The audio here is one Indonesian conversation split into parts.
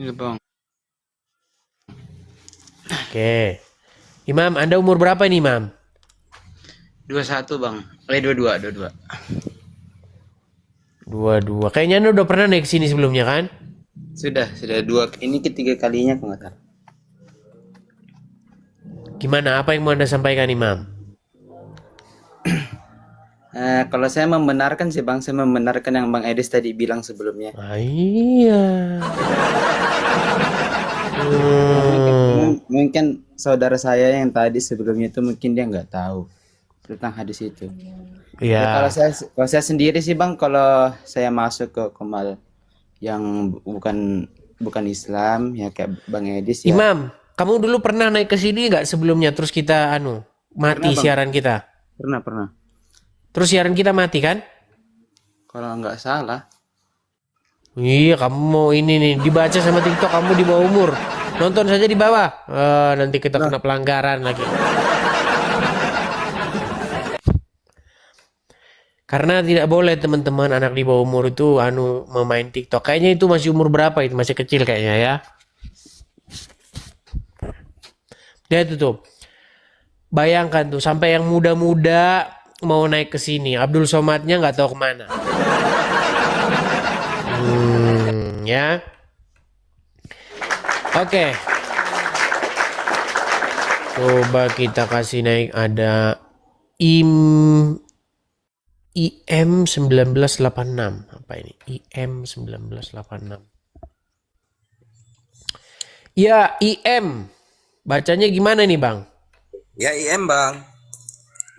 Iya bang. Oke. Imam, Anda umur berapa nih, Imam? 21 bang. 22, 22. Dua. Kayaknya Anda udah pernah naik sini sebelumnya kan? Sudah dua. Ini ketiga kalinya kalau nggak salah. Gimana? Apa yang mau Anda sampaikan, Imam? Kalau saya membenarkan sih bang, saya membenarkan yang Bang Edis tadi bilang sebelumnya. Ah, iya. Hmm, Mungkin saudara saya yang tadi sebelumnya itu mungkin dia nggak tahu tentang hadis itu. Ya ya. kalau saya sendiri sih bang, kalau saya masuk ke Kemal yang bukan bukan Islam ya kayak Bang Edis ya. Imam, kamu dulu pernah naik ke sini nggak sebelumnya? Terus kita Pernah mati bang, siaran kita. pernah. Terus siaran kita mati kan? Kalau nggak salah. Iya, kamu mau ini nih dibaca sama TikTok kamu di bawah umur. Nonton saja di bawah. Nanti kita Nah, kena pelanggaran lagi. Karena tidak boleh teman-teman anak di bawah umur itu memain TikTok. Kayaknya itu masih umur berapa itu? Masih kecil kayaknya ya. Dia itu tuh. Bayangkan tuh sampai yang muda-muda mau naik ke sini. Abdul Somadnya nggak tahu kemana. Ya. Oke. Coba kita kasih naik ada im IM 1986. Apa ini? IM 1986. Ya, IM. Bacanya gimana nih, Bang? Ya IM bang.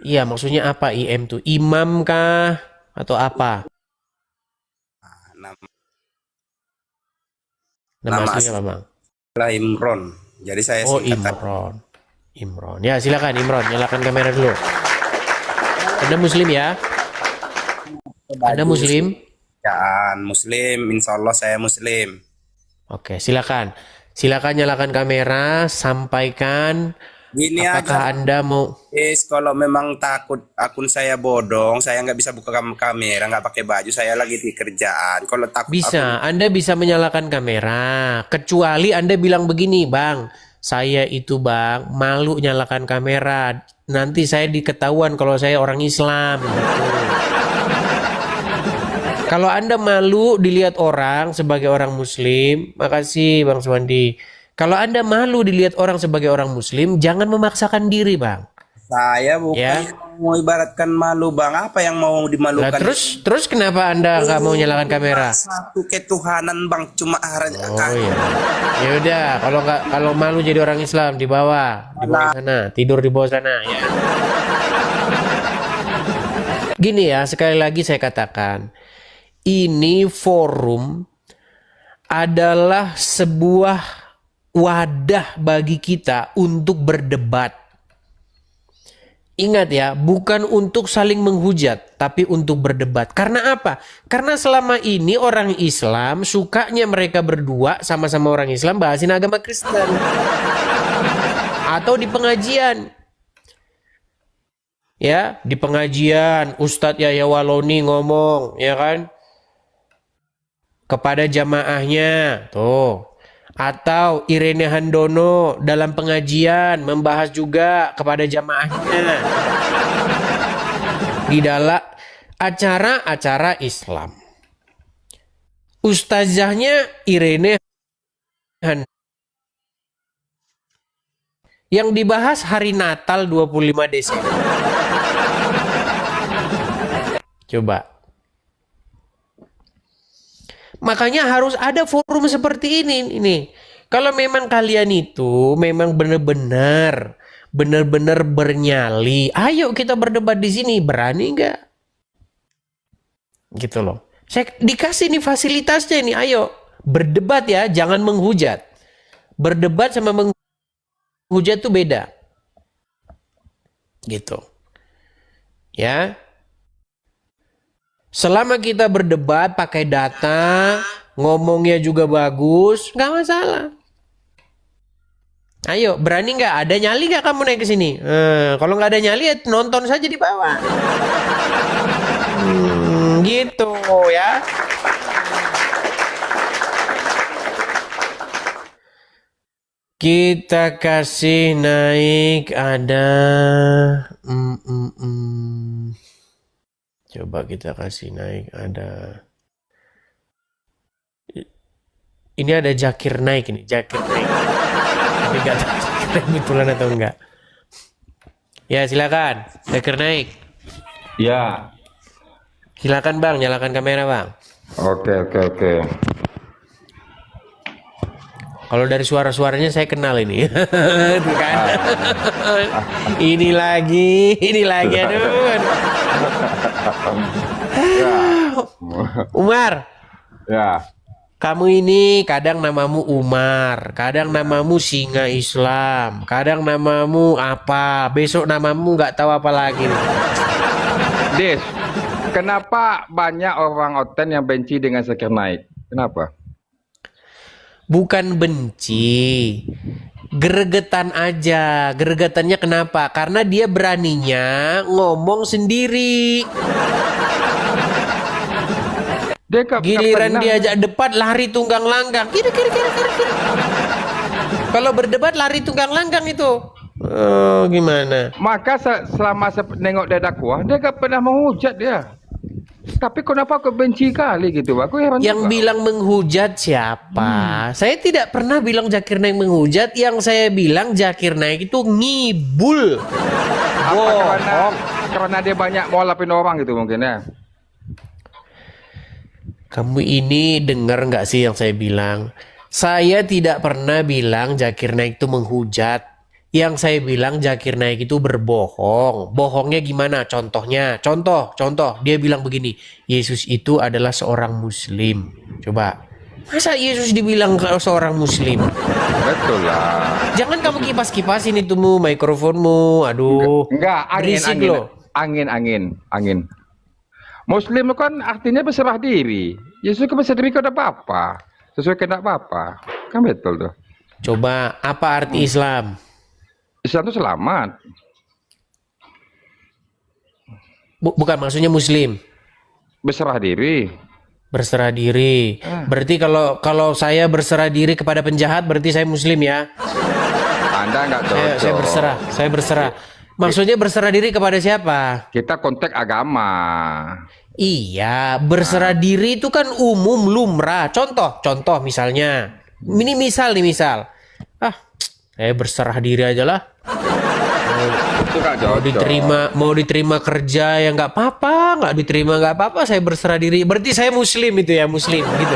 Iya, maksudnya apa IM tuh? Imam kah? Atau apa? Nama, Nama nama aslinya apa, asli Bang? adalah Imron. Jadi saya Oh, singkatan. Imron. Imron. Ya, silakan Imron, nyalakan kamera dulu. Anda Muslim ya? Anda Baju Muslim? kerjaan Muslim. Insya Allah saya Muslim. Oke, silakan. Silakan nyalakan kamera, sampaikan Gini aja apakah bang. Anda mau. Kalau memang takut akun saya bodong, saya nggak bisa buka kamera, nggak pakai baju. Saya lagi di kerjaan. Kalau takut akun Bisa, Anda bisa menyalakan kamera. Kecuali Anda bilang begini, Bang. Saya itu, Bang, malu nyalakan kamera. Nanti saya diketahuan kalau saya orang Islam. Gitu. Kalau Anda malu dilihat orang sebagai orang Muslim, makasih Bang Suwandi. Kalau Anda malu dilihat orang sebagai orang Muslim, jangan memaksakan diri, Bang. saya bukan Ya. mau ibaratkan malu bang. Apa yang mau Lah dimalukan? terus kenapa Anda nggak mau nyalakan kamera? Satu ketuhanan bang. Cuma Oh iya. Ya udah, kalau malu jadi orang Islam di bawah sana, tidur di bawah sana ya. Gini ya, sekali lagi saya katakan, ini forum adalah sebuah wadah bagi kita untuk berdebat. Ingat ya, bukan untuk saling menghujat, tapi untuk berdebat. Karena apa? Karena selama ini orang Islam sukanya mereka berdua sama-sama orang Islam bahasin agama Kristen. Atau di pengajian. Ya, di pengajian Ustadz Yahya Waloni ngomong, ya kan? Kepada jamaahnya, tuh. Atau Irene Handono dalam pengajian membahas juga kepada jamaahnya di dalam acara-acara Islam. Ustazahnya Irene Handono yang dibahas hari Natal 25 Desember. Coba. Makanya harus ada forum seperti ini. Kalau memang kalian itu memang benar-benar bernyali, ayo kita berdebat di sini. Berani nggak? Gitu loh. Saya dikasih nih fasilitasnya nih. Ayo berdebat ya, jangan menghujat. Berdebat sama menghujat tuh beda. Gitu. Ya. Selama kita berdebat pakai data, ngomongnya juga bagus, nggak masalah. Ayo, berani nggak? Ada nyali nggak kamu naik ke sini? Kalau nggak ada nyali, ya nonton saja di bawah. Gitu ya. Kita kasih naik ada coba kita kasih naik ada. Ini ada Zakir naik ini, Zakir naik. Tapi nggak tahu Zakir naik betulan atau enggak. Ya silakan, Zakir naik. Ya, Silakan Bang, nyalakan kamera Bang. oke. Kalau dari suara-suaranya saya kenal ini. Tuh kan. Ini lagi, aduh. Umar, Ya, kamu ini kadang namamu Umar, kadang namamu Singa Islam, kadang namamu apa, besok namamu nggak tahu apa lagi nih. Des, kenapa banyak orang Oten yang benci dengan Zakir Naik? Kenapa? Bukan benci, gregetan aja. Gregetannya kenapa? Karena dia beraninya ngomong sendiri. Dia Giliran pernah- diajak debat lari tunggang langgang. Kira. Kalau berdebat lari tunggang langgang itu. Oh, gimana? Maka selama saya nengok dia dakwah, dia gak pernah menghujat dia. Tapi kenapa kau benci kali gitu? Aku heran Yang juga. bilang menghujat siapa? Saya tidak pernah bilang Zakir Naik menghujat. Yang saya bilang Zakir Naik itu ngibul. Apa karena dia banyak mau lapin orang gitu mungkin ya. Kamu ini dengar nggak sih yang saya bilang? Saya tidak pernah bilang Zakir Naik itu menghujat. Yang saya bilang Zakir Naik itu berbohong. Bohongnya gimana? Contohnya, contoh. Dia bilang begini, Yesus itu adalah seorang Muslim. Coba, masa Yesus dibilang seorang Muslim? Betul lah. Jangan kamu kipas-kipasin itu mikrofonmu. Aduh, Enggak, berisik loh. angin. Muslim itu kan artinya berserah diri. Yesus kan berserah diri kepada apa? Sesuai kehendak apa? Kan betul tuh. Coba, apa arti Islam? Islam itu selamat. Bukan maksudnya Muslim. Berserah diri. Berserah diri. Berarti kalau saya berserah diri kepada penjahat, berarti saya Muslim ya. Anda nggak cocok. Saya berserah. Maksudnya berserah diri kepada siapa? Kita konteks agama. Iya, berserah diri itu kan umum lumrah. Contoh misalnya. Ini misal. Saya berserah diri aja lah. Itu nggak cocok. Mau diterima kerja ya nggak apa-apa, nggak diterima nggak apa-apa. Saya berserah diri. Berarti saya Muslim itu ya, Muslim gitu.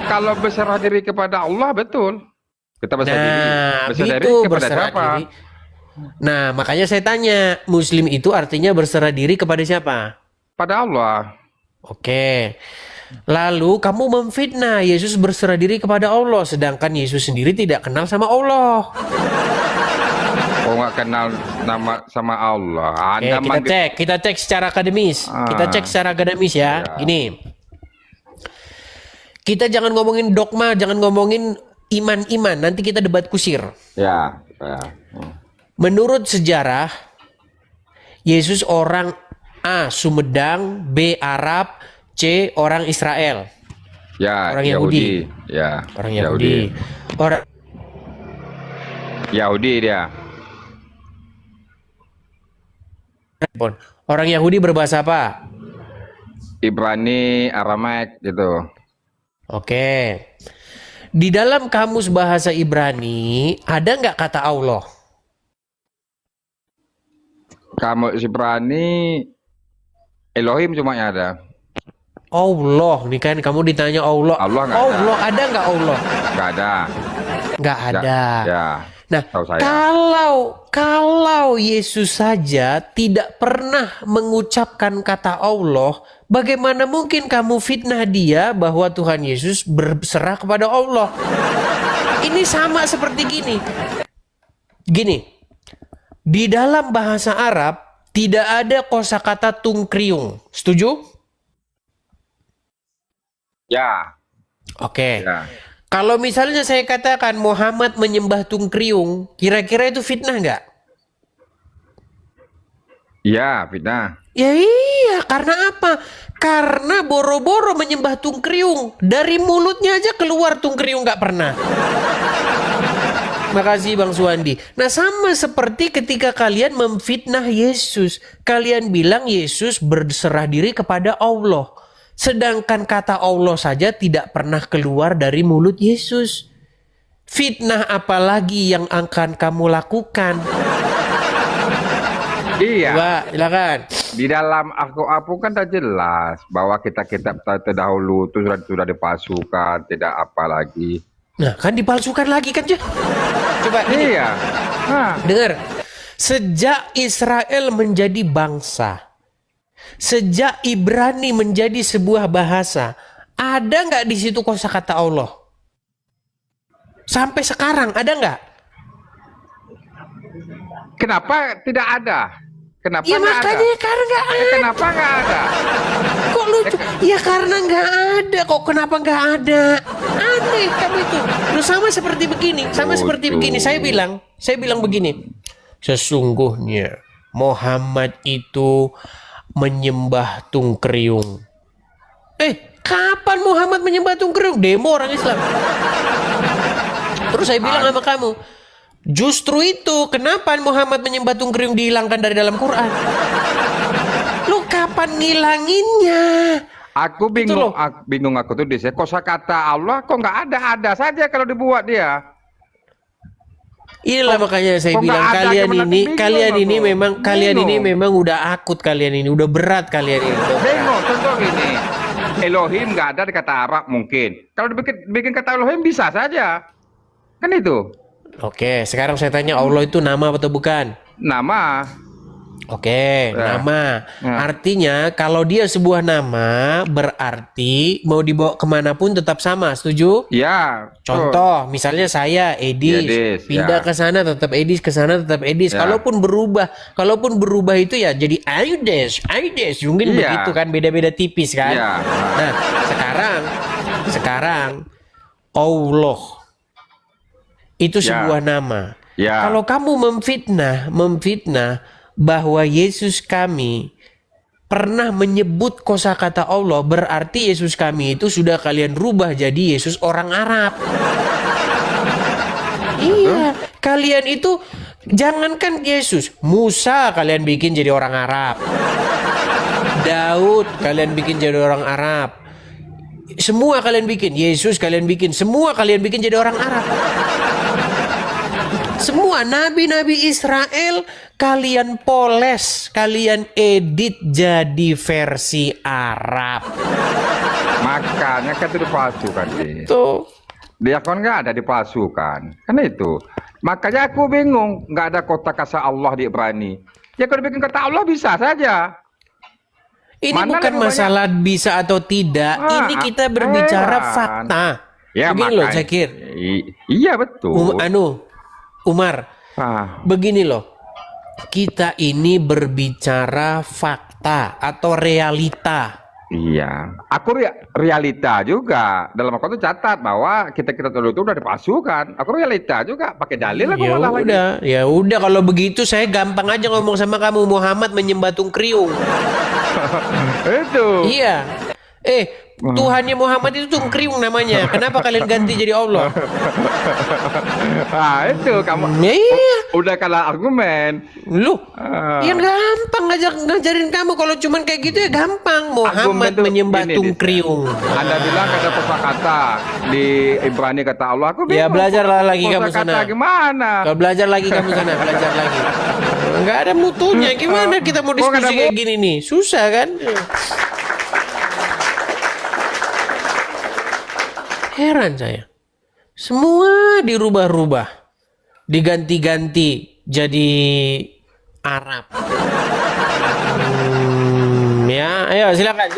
Kalau berserah diri kepada Allah betul. Kita berserah diri. Berserah diri itu kepada berserah siapa? diri. Nah, makanya saya tanya, Muslim itu artinya berserah diri kepada siapa? Pada Allah. Oke. Lalu kamu memfitnah Yesus berserah diri kepada Allah, sedangkan Yesus sendiri tidak kenal sama Allah. Oh nggak kenal nama sama Allah. Oke, kita cek secara akademis. Ya. Gini. Kita jangan ngomongin dogma, jangan ngomongin iman. Nanti kita debat kusir. Ya. Menurut sejarah, Yesus orang A. Sumedang, B. Arab, C. orang Israel. Ya. Orang Yahudi. Ya. Orang Yahudi. Orang Yahudi dia. Orang Yahudi berbahasa apa? Ibrani, Aramaik gitu. Oke. Di dalam kamus bahasa Ibrani ada nggak kata Allah? Kamu Ibrani, Elohim cuma yang ada. Allah, nih kan kamu ditanya Allah. Allah nggak ada. Allah ada nggak Allah? Nggak ada. Nggak ada. Ya. Nah, Tahu saya. kalau Yesus saja tidak pernah mengucapkan kata Allah, bagaimana mungkin kamu fitnah dia bahwa Tuhan Yesus berserah kepada Allah? Ini sama seperti gini. Di dalam bahasa Arab tidak ada kosakata tungkriung. Setuju? Ya. Oke. Ya. Kalau misalnya saya katakan Muhammad menyembah tungkriung, kira-kira itu fitnah nggak? Iya, fitnah. Ya iya, karena apa? Karena boro-boro menyembah tungkriung. Dari mulutnya aja keluar tungkriung nggak pernah. Makasih Bang Suwandi. Nah, sama seperti ketika kalian memfitnah Yesus. Kalian bilang Yesus berserah diri kepada Allah. Sedangkan kata Allah saja tidak pernah keluar dari mulut Yesus. Fitnah apalagi yang akan kamu lakukan? Iya. Coba, silakan. Di dalam aku kan tak jelas bahwa kita terdahulu itu sudah dipalsukan, tidak apa lagi. Nah, kan dipalsukan lagi kan? Coba ini. Iya. Nah, Dengar. Sejak Israel menjadi bangsa, sejak Ibrani menjadi sebuah bahasa, ada nggak di situ kosakata Allah? Sampai sekarang ada nggak? kenapa tidak ada? Kenapa Ya nggak ada? makanya karena nggak ada. Kenapa nggak ada? Kok lucu? Ya karena nggak ada. Kok kenapa nggak ada? Aneh kamu itu. Lu sama seperti begini. Sama seperti begini. Saya bilang begini. Sesungguhnya Muhammad itu menyembah tungkriung. Kapan Muhammad menyembah tungkriung? Demo orang Islam. Terus saya bilang sama kamu, justru itu kenapa Muhammad menyembah tungkriung dihilangkan dari dalam Quran? Lu kapan ngilanginnya? Aku Itu bingung, loh. bingung aku tuh di kosakata Allah kok nggak ada saja kalau dibuat dia. Inilah makanya saya kok bilang nggak ada, kalian gimana ini, bingung kalian aku. ini memang kalian ini Bingung. memang udah akut kalian ini, udah berat kalian ini. udah berat. Bingung, contoh gini. Elohim nggak ada di kata Arab mungkin. Kalau bikin kata Elohim bisa saja. Kan itu. Oke, sekarang saya tanya, Allah itu nama atau bukan? Nama. Oke, Ya. nama. Ya. Artinya kalau dia sebuah nama berarti mau dibawa kemanapun tetap sama, setuju? Ya. betul. Contoh, misalnya saya Edis, Edis, pindah ya. ke sana tetap Edis, ke sana tetap Edis. Ya. Kalaupun berubah itu ya jadi Aides, mungkin Iya. begitu kan, beda-beda tipis kan. Iya. Nah, sekarang Allah itu Ya. sebuah nama. Ya. Kalau kamu memfitnah bahwa Yesus kami pernah menyebut kosakata Allah, berarti Yesus kami itu sudah kalian rubah jadi Yesus orang Arab. Iya, kalian itu jangankan Yesus, Musa kalian bikin jadi orang Arab. Daud kalian bikin jadi orang Arab. Semua kalian bikin, Yesus kalian bikin, semua kalian bikin jadi orang Arab. Semua nabi-nabi Israel kalian poles, kalian edit jadi versi Arab. Makanya kan itu dipalsukan dia. Tuh. Dia kan nggak ada dipalsukan. Kan itu. Makanya aku bingung. Nggak ada kota kata Allah di Ibrani. Ya kalau bikin kata Allah bisa saja. Ini Mana bukan lebih masalah bisa atau tidak. Ini kita berbicara fakta. Ya, Begini loh, makanya. Zakir. Iya betul. Umar. Ah, Begini loh. Kita ini berbicara fakta atau realita. iya. Aku realita juga. Dalam aku tuh catat bahwa kita dulu itu udah dipalsukan. Aku realita juga. Pakai dalil aku malah lagi. Ya udah kalau begitu saya gampang aja ngomong sama kamu, Muhammad menyembah tungkriung. Itu. Iya. Tuhannya Muhammad itu tungkriung namanya. Kenapa kalian ganti jadi Allah? Nah, itu kamu Iya. udah kalah argumen. Lu Ah. yang gampang ngajarin kamu. Kalau cuman kayak gitu ya gampang. Muhammad Argumen tuh menyembah gini, tungkriung. Anda bilang kata kosakata di Ibrani kata Allah. Aku Ya, bingung. belajarlah lagi kamu Kosakata sana. gimana? Kalau belajar lagi kamu sana, belajar lagi. Nggak ada mutunya. Gimana kita mau Kok nggak ada diskusi kayak gini nih? Susah kan? Heran saya. Semua dirubah-rubah. Diganti-ganti jadi Arab. Ya, ayo silakan.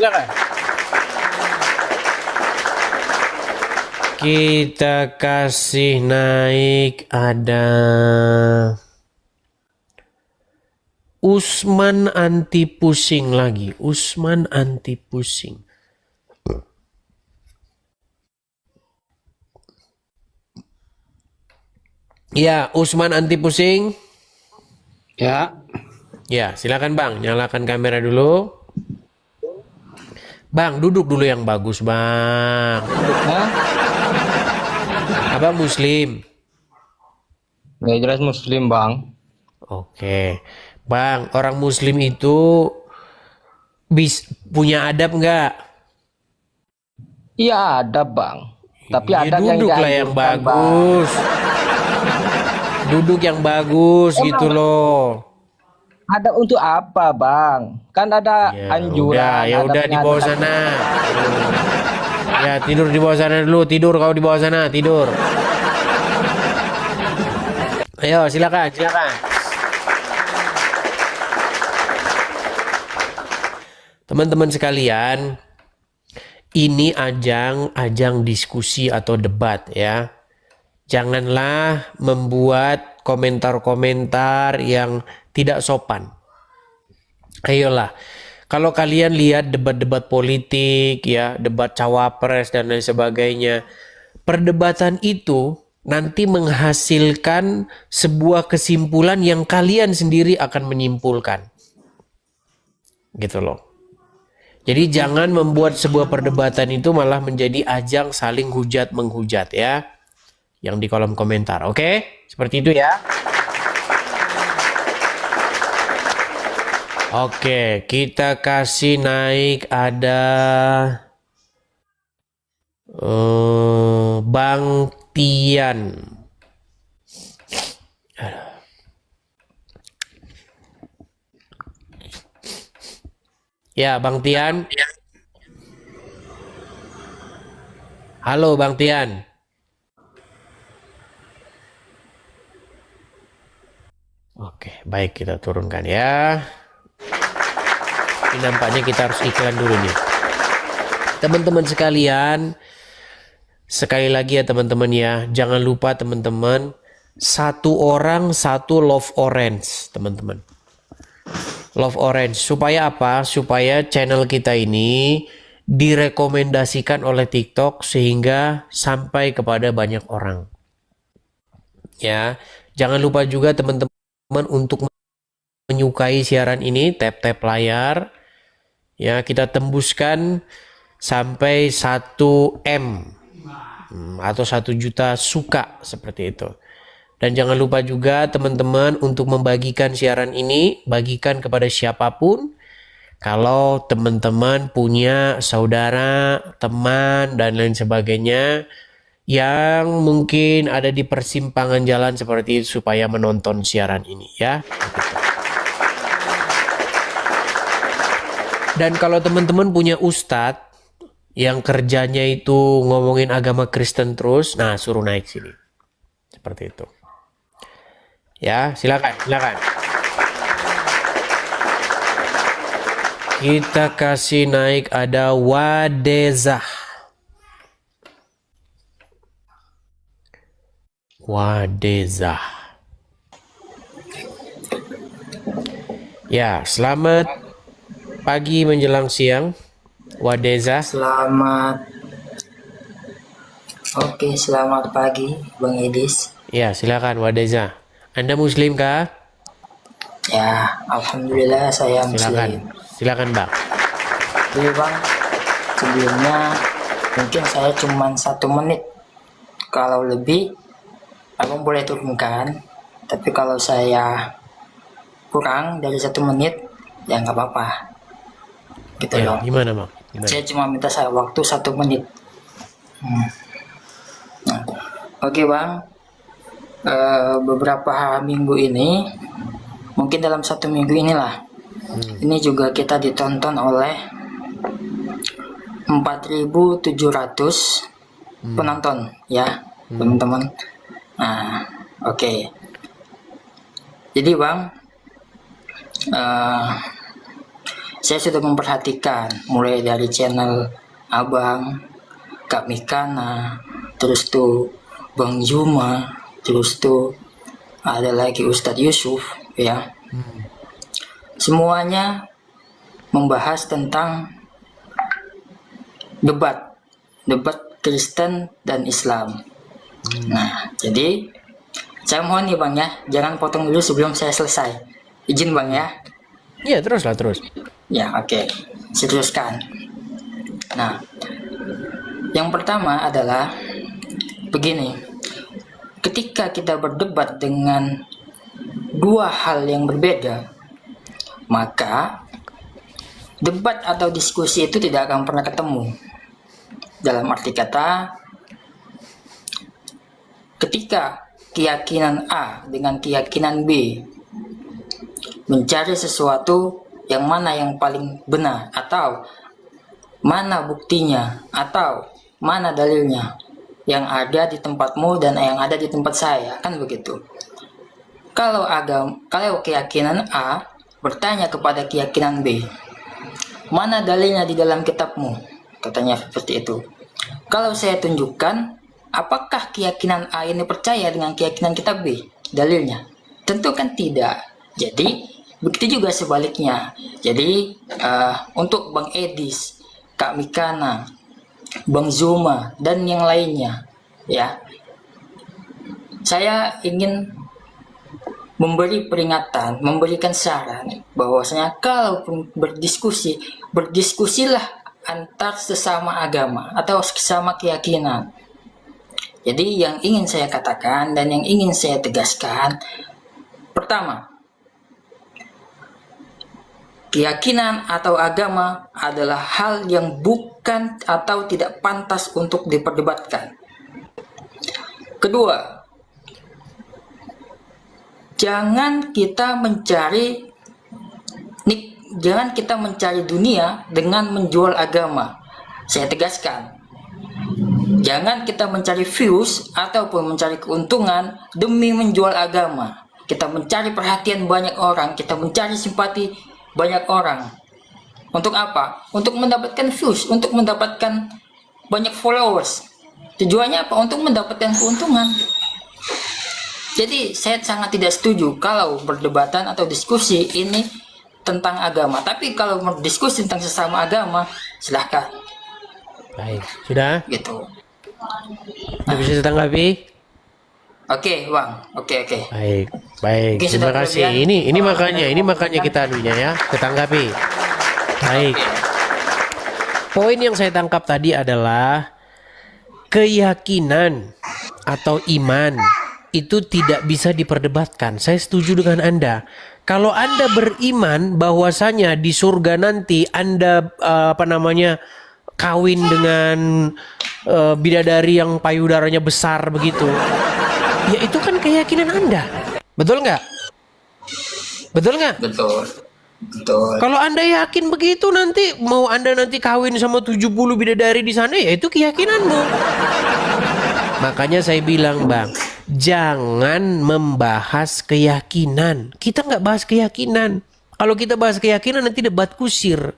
Kita kasih naik ada Usman anti pusing lagi. Usman anti pusing. Ya, Usman anti pusing. Ya, Ya, silakan Bang, nyalakan kamera dulu. Bang, duduk dulu yang bagus, Bang. Hah? Abang Muslim. Nggak jelas Muslim, Bang. Oke. Bang, orang Muslim itu punya adab nggak? Iya ada, Bang. Tapi Ya, ada yang duduk lah yang dianjurkan, Bang. bagus. Duduk yang bagus gitu loh. Ada untuk apa, Bang? Kan ada Ya anjuran, udah, ya ada udah di bawah penyadaran. sana. Ya tidur di bawah sana dulu, tidur kau di bawah sana, tidur. Ayo silakan, silakan. Teman-teman sekalian, ini ajang diskusi atau debat ya. Janganlah membuat komentar-komentar yang tidak sopan. Ayolah, kalau kalian lihat debat-debat politik ya, debat cawapres dan lain sebagainya, perdebatan itu nanti menghasilkan sebuah kesimpulan yang kalian sendiri akan menyimpulkan. Gitu loh. Jadi jangan membuat sebuah perdebatan itu malah menjadi ajang saling hujat menghujat ya. Yang di kolom komentar, oke? Seperti itu ya. Oke, kita kasih naik ada Bang Tian. Ya, Bang Tian. Halo, Bang Tian. Oke, baik kita turunkan ya. Ini nampaknya kita harus iklan dulu nih. Teman-teman sekalian, sekali lagi ya teman-teman ya, jangan lupa teman-teman, satu orang satu love orange, teman-teman. Love orange, supaya apa? Supaya channel kita ini direkomendasikan oleh TikTok sehingga sampai kepada banyak orang. Ya, jangan lupa juga teman-teman untuk menyukai siaran ini, tap-tap layar. Ya, kita tembuskan sampai 1 M atau 1 juta suka seperti itu. Dan jangan lupa juga teman-teman untuk membagikan siaran ini, bagikan kepada siapapun. Kalau teman-teman punya saudara, teman, dan lain sebagainya yang mungkin ada di persimpangan jalan seperti itu supaya menonton siaran ini ya. Dan kalau teman-teman punya ustadz yang kerjanya itu ngomongin agama Kristen terus, nah suruh naik sini. Seperti itu. Ya, silakan, silakan. Kita kasih naik ada Wadezah. Wadezah. Ya, selamat pagi menjelang siang, Wadezah. Selamat pagi, Bang Edis. Ya, silakan Wadezah. Anda Muslim kah? Ya, alhamdulillah saya Silakan, Muslim. silakan Bang. Jadi Bang, sebelumnya mungkin saya cuma 1 menit. Kalau lebih, Abang boleh turunkan. Tapi kalau saya kurang dari 1 menit, ya nggak apa-apa. Gitu Ya, loh. gimana Bang? Gimana? Saya cuma minta saya waktu 1 menit. Nah, oke Bang. Beberapa minggu ini, mungkin dalam 1 minggu inilah, ini juga kita ditonton oleh 4.700 penonton ya teman-teman. Nah, oke. Jadi Bang, saya sudah memperhatikan mulai dari channel Abang, Kak Mikana, terus tuh Bang Juma, terus tuh ada lagi Ustadz Yusuf ya. Semuanya membahas tentang debat Kristen dan Islam. Nah, jadi saya mohon nih Bang ya, jangan potong dulu sebelum saya selesai. Izin Bang ya. Iya, teruslah terus. Ya, oke. Saya teruskan. Nah, yang pertama adalah begini. ketika kita berdebat dengan dua hal yang berbeda, maka debat atau diskusi itu tidak akan pernah ketemu. Dalam arti kata, ketika keyakinan A dengan keyakinan B mencari sesuatu yang mana yang paling benar, atau mana buktinya, atau mana dalilnya yang ada di tempatmu dan yang ada di tempat saya, kan begitu. Kalau keyakinan A bertanya kepada keyakinan B, mana dalilnya di dalam kitabmu, katanya seperti itu. Kalau saya tunjukkan, apakah keyakinan A ini percaya dengan keyakinan kitab B, dalilnya? Tentu kan tidak. Jadi begitu juga sebaliknya. Jadi untuk Bang Edis, Kak Mikana, Bang Zuma, dan yang lainnya, ya, saya ingin memberi peringatan, memberikan saran bahwasanya kalau berdiskusilah antar sesama agama atau sesama keyakinan. Jadi yang ingin saya katakan dan yang ingin saya tegaskan, pertama, keyakinan atau agama adalah hal yang bukan atau tidak pantas untuk diperdebatkan. Kedua, jangan kita mencari dunia dengan menjual agama. Saya tegaskan, jangan kita mencari views ataupun mencari keuntungan demi menjual agama. Kita mencari perhatian banyak orang, kita mencari simpati banyak orang. Untuk apa? Untuk mendapatkan views, untuk mendapatkan banyak followers. Tujuannya apa? Untuk mendapatkan keuntungan. Jadi saya sangat tidak setuju kalau berdebatan atau diskusi ini tentang agama. Tapi kalau berdiskusi tentang sesama agama, silahkan. Baik, sudah? Gitu. Sudah bisa ditanggapi? Oke, Bang. Oke. Baik, baik. Oke, Terima sudah kasih. berlebihan. Ini makanya kita anunya ya, ketanggapi. Baik. Poin yang saya tangkap tadi adalah keyakinan atau iman itu tidak bisa diperdebatkan. Saya setuju dengan Anda. Kalau Anda beriman bahwasanya di surga nanti Anda kawin dengan bidadari yang payudaranya besar begitu, ya itu kan keyakinan Anda. Betul nggak? Betul nggak? Betul. Kalau Anda yakin begitu, nanti mau Anda nanti kawin sama 70 bidadari di sana, ya itu keyakinanmu. Makanya saya bilang, Bang, jangan membahas keyakinan. Kita nggak bahas keyakinan. Kalau kita bahas keyakinan nanti debat kusir.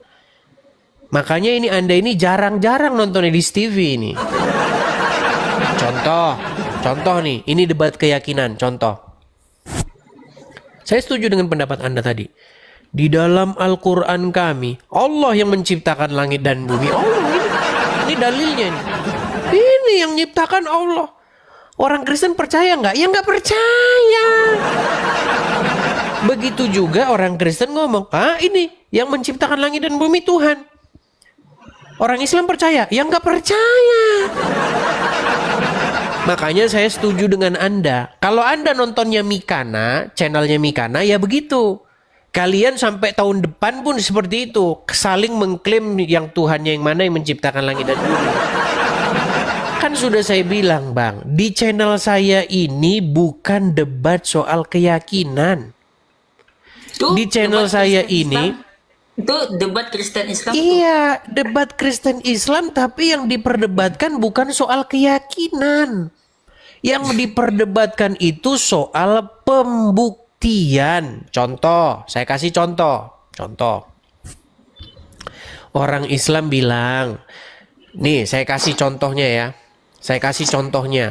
Makanya ini Anda ini jarang-jarang nonton di TV ini. Contoh nih, ini debat keyakinan, contoh. Saya setuju dengan pendapat Anda tadi. Di dalam Al-Quran kami, Allah yang menciptakan langit dan bumi. Allah ini dalilnya nih. Ini yang menciptakan Allah. Orang Kristen percaya nggak? Ya nggak percaya. Begitu juga orang Kristen ngomong, ini yang menciptakan langit dan bumi Tuhan. Orang Islam percaya? Ya nggak percaya. Makanya saya setuju dengan Anda. Kalau Anda nontonnya Mikana, channelnya Mikana, ya begitu. Kalian sampai tahun depan pun seperti itu. Saling mengklaim yang Tuhannya yang mana yang menciptakan langit dan bumi. Kan sudah saya bilang, Bang, di channel saya ini bukan debat soal keyakinan. Di channel saya ini itu debat Kristen Islam. Iya, debat Kristen Islam, tapi yang diperdebatkan bukan soal keyakinan. Yang diperdebatkan itu soal pembuktian. Contoh, saya kasih contoh. Orang Islam bilang, nih saya kasih contohnya ya.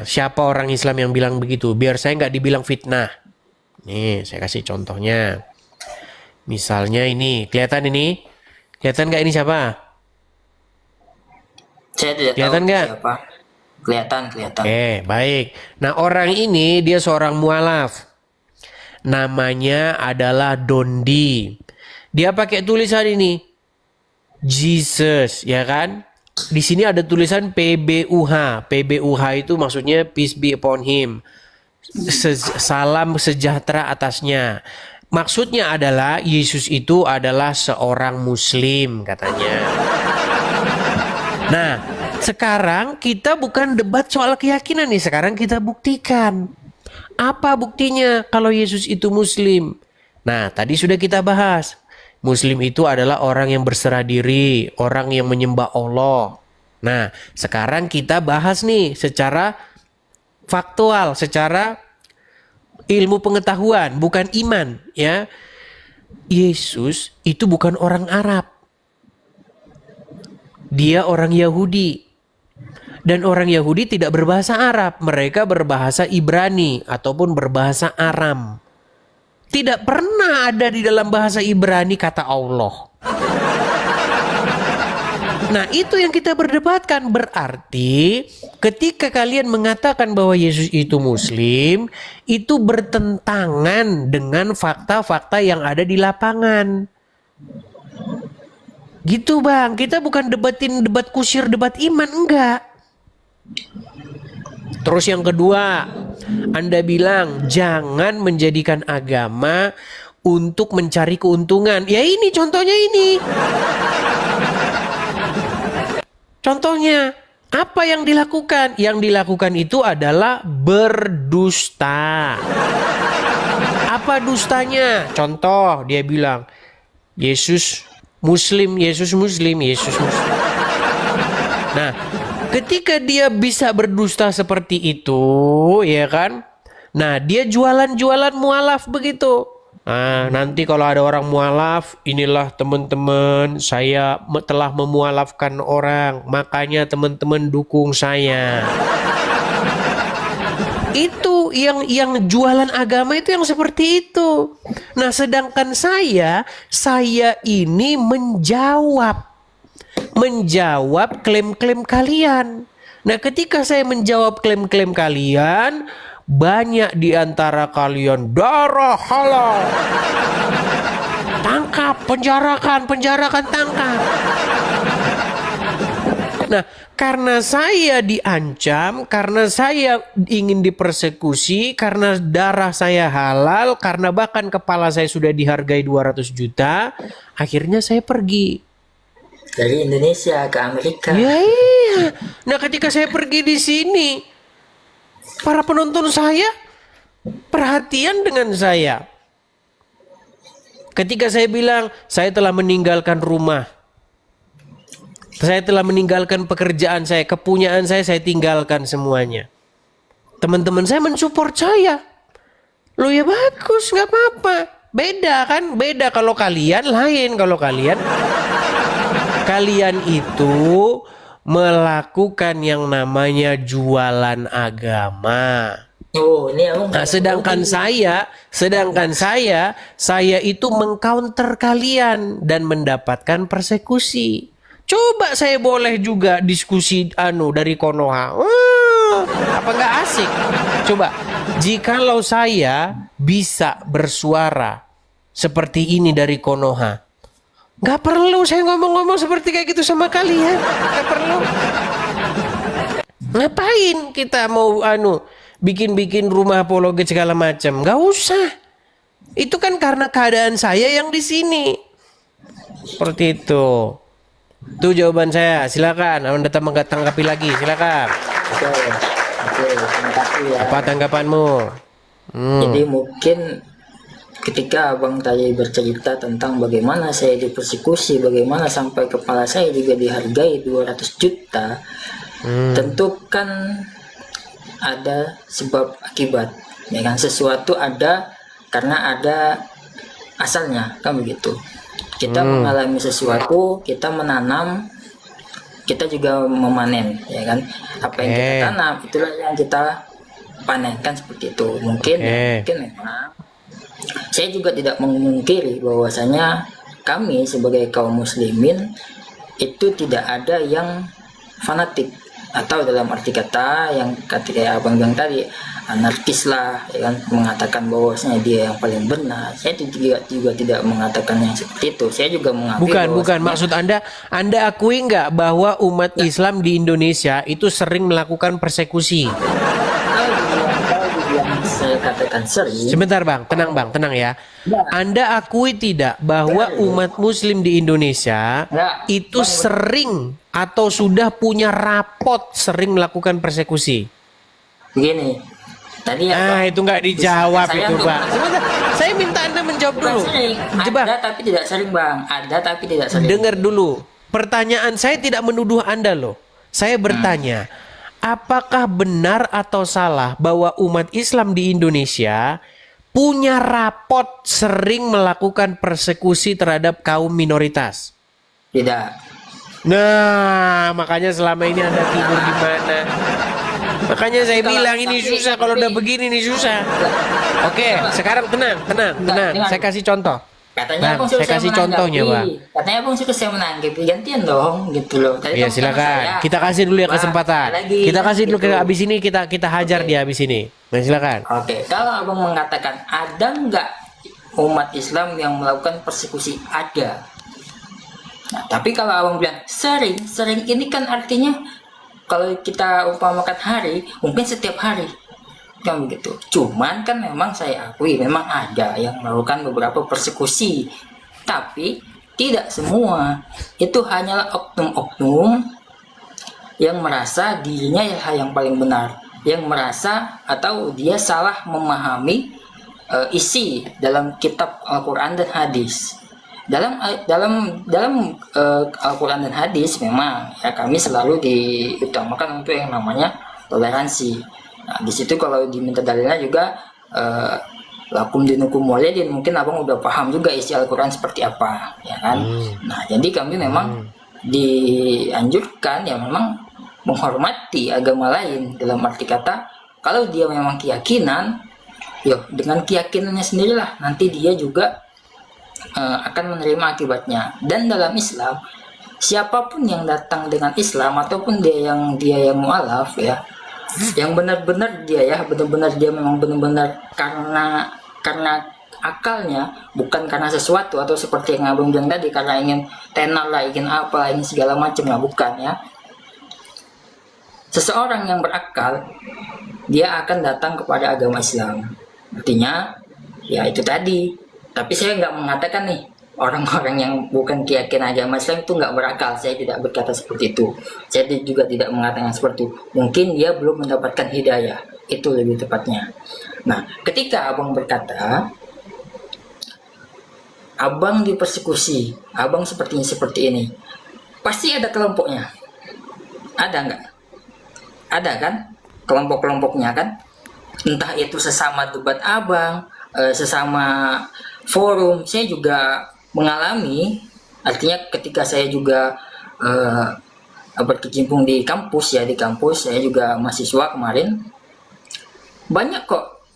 Siapa orang Islam yang bilang begitu? Biar saya nggak dibilang fitnah. Nih, saya kasih contohnya. Misalnya ini, kelihatan nggak ini siapa? Saya tidak Kelihatan tahu nggak? siapa. Kelihatan. Baik. Nah, orang ini dia seorang mualaf. Namanya adalah Dondi. Dia pakai tulisan ini, Jesus, ya kan? Di sini ada tulisan PBUH. PBUH itu maksudnya peace be upon him. salam sejahtera atasnya. Maksudnya adalah Yesus itu adalah seorang Muslim katanya. Nah, sekarang kita bukan debat soal keyakinan nih. Sekarang kita buktikan. Apa buktinya kalau Yesus itu Muslim? Nah, tadi sudah kita bahas. Muslim itu adalah orang yang berserah diri, orang yang menyembah Allah. Nah, sekarang kita bahas nih secara faktual, secara ilmu pengetahuan, bukan iman, ya. Yesus itu bukan orang Arab. Dia orang Yahudi. Dan orang Yahudi tidak berbahasa Arab, mereka berbahasa Ibrani ataupun berbahasa Aram. Tidak pernah ada di dalam bahasa Ibrani kata Allah. Nah, itu yang kita berdebatkan. Berarti ketika kalian mengatakan bahwa Yesus itu Muslim, itu bertentangan dengan fakta-fakta yang ada di lapangan. Gitu Bang, kita bukan debat kusir, debat iman, enggak. Terus yang kedua, Anda bilang jangan menjadikan agama untuk mencari keuntungan. Ya ini contohnya ini. Contohnya, apa yang dilakukan? Yang dilakukan itu adalah berdusta. Apa dustanya? Contoh, dia bilang, Yesus Muslim, Yesus Muslim, Yesus Muslim. Nah, ketika dia bisa berdusta seperti itu, ya kan? Nah, dia jualan-jualan mualaf begitu. Nah, nanti kalau ada orang mualaf, inilah teman-teman, saya telah memualafkan orang, makanya teman-teman dukung saya. Itu yang jualan agama itu yang seperti itu. Nah, sedangkan saya ini menjawab klaim-klaim kalian. Nah, ketika saya menjawab klaim-klaim kalian, banyak di antara kalian darah halal. Tangkap, penjarakan, tangkap. Nah, karena saya diancam, karena saya ingin dipersekusi, karena darah saya halal, karena bahkan kepala saya sudah dihargai 200 juta, akhirnya saya pergi. Dari Indonesia ke Amerika. Ya iya. Nah, ketika saya pergi di sini, para penonton saya perhatian dengan saya. Ketika saya bilang, saya telah meninggalkan rumah. Saya telah meninggalkan pekerjaan saya, kepunyaan saya tinggalkan semuanya. Teman-teman saya mensupport saya. Loh ya bagus, nggak apa-apa. Beda kan? Beda kalau kalian lain. Kalau kalian itu melakukan yang namanya jualan agama. Oh, ini abang. Nah, sedangkan saya itu mengcounter kalian dan mendapatkan persekusi. Coba saya boleh juga diskusi dari Konoha. Apa nggak asik? Coba, jikalau saya bisa bersuara seperti ini dari Konoha, nggak perlu saya ngomong-ngomong seperti kayak gitu sama kalian. Nggak perlu. Ngapain kita mau bikin rumah apologet segala macam? Nggak usah. Itu kan karena keadaan saya yang di sini. Seperti itu. Itu jawaban saya. Silakan. Anda tanggapi lagi. Silakan. Oke, terima kasih ya. Apa tanggapanmu? Jadi mungkin ketika abang tadi bercerita tentang bagaimana saya dipersekusi, bagaimana sampai kepala saya juga dihargai 200 juta, tentu kan ada sebab akibat, ya kan? Sesuatu ada karena ada asalnya, kan begitu. Kita mengalami sesuatu, kita menanam, kita juga memanen, ya kan? Apa yang kita tanam, itulah yang kita panenkan, seperti itu. Mungkin memang saya juga tidak memungkiri bahwasanya kami sebagai kaum muslimin itu tidak ada yang fanatik, atau dalam arti kata yang kayak abang bilang tadi, anarkis lah, ya kan, mengatakan bahwasanya dia yang paling benar. Saya juga tidak mengatakan yang seperti itu. Saya juga mengakui bukan maksud Anda akui nggak bahwa umat Islam di Indonesia itu sering melakukan persekusi? yang saya katakan sering. Sebentar bang, tenang ya. Enggak. Anda akui tidak bahwa umat muslim di Indonesia Enggak. itu sering atau sudah punya rapot sering melakukan persekusi? Begini, tadi Ah, itu nggak dijawab Saya itu untuk- bang. Sebentar, saya minta Anda menjawab bukan dulu. sering, Jebak, ada tapi tidak sering bang, ada tapi tidak sering. dengar dulu. Pertanyaan saya tidak menuduh Anda loh. Saya bertanya, apakah benar atau salah bahwa umat Islam di Indonesia punya rapot sering melakukan persekusi terhadap kaum minoritas? Tidak. Nah, makanya selama ini Anda tidur di mana? Makanya saya bilang ini susah, kalau udah begini nih susah. Oke, sekarang tenang. Saya kasih contoh. Katanya Bang, abang suruh saya kasih contohnya, Bang. Katanya abang suruh saya menanggapi, gantian dong, gitu loh. Tadi Iya abang sama silakan. saya. Kita kasih dulu ya Bang, kesempatan. lagi, Kita kasih dulu gitu. ke abis ini kita hajar Oke. dia abis ini. Nah, silakan. Oke, kalau abang mengatakan ada nggak umat Islam yang melakukan persekusi, ada. Nah, tapi kalau abang bilang sering ini kan artinya kalau kita umpamakan hari, mungkin setiap hari kan begitu. Cuman kan memang saya akui memang ada yang melakukan beberapa persekusi, tapi tidak semua. Itu hanyalah oknum-oknum yang merasa dirinya yang paling benar, yang merasa atau dia salah memahami isi dalam kitab Al-Quran dan hadis. Dalam Al-Quran dan hadis memang ya kami selalu diutamakan untuk yang namanya toleransi. Nah, di situ kalau diminta dalilnya juga lakum dinukum waliyadin, mungkin abang udah paham juga isi Al-Quran seperti apa, ya kan? Nah, jadi kami memang dianjurkan ya memang menghormati agama lain, dalam arti kata kalau dia memang keyakinan, yuk dengan keyakinannya sendirilah nanti dia juga akan menerima akibatnya. Dan dalam Islam siapapun yang datang dengan Islam ataupun dia yang mualaf ya, yang benar-benar dia ya benar-benar dia memang benar-benar karena akalnya, bukan karena sesuatu atau seperti yang abang bilang tadi karena ingin tenar lah, ingin apa, ingin segala macam lah, bukan ya. Seseorang yang berakal dia akan datang kepada agama Islam, artinya ya itu tadi. Tapi saya nggak mengatakan nih orang-orang yang bukan keyakinan agama Islam itu nggak berakal. Saya tidak berkata seperti itu. Saya juga tidak mengatakan seperti itu. Mungkin dia belum mendapatkan hidayah. Itu lebih tepatnya. Nah, ketika abang berkata, abang dipersekusi, abang seperti ini, pasti ada kelompoknya. Ada nggak? Ada kan? Kelompok-kelompoknya kan? Entah itu sesama debat abang, sesama forum. Saya juga mengalami, artinya ketika saya juga berkecimpung di kampus ya, saya juga mahasiswa kemarin, banyak kok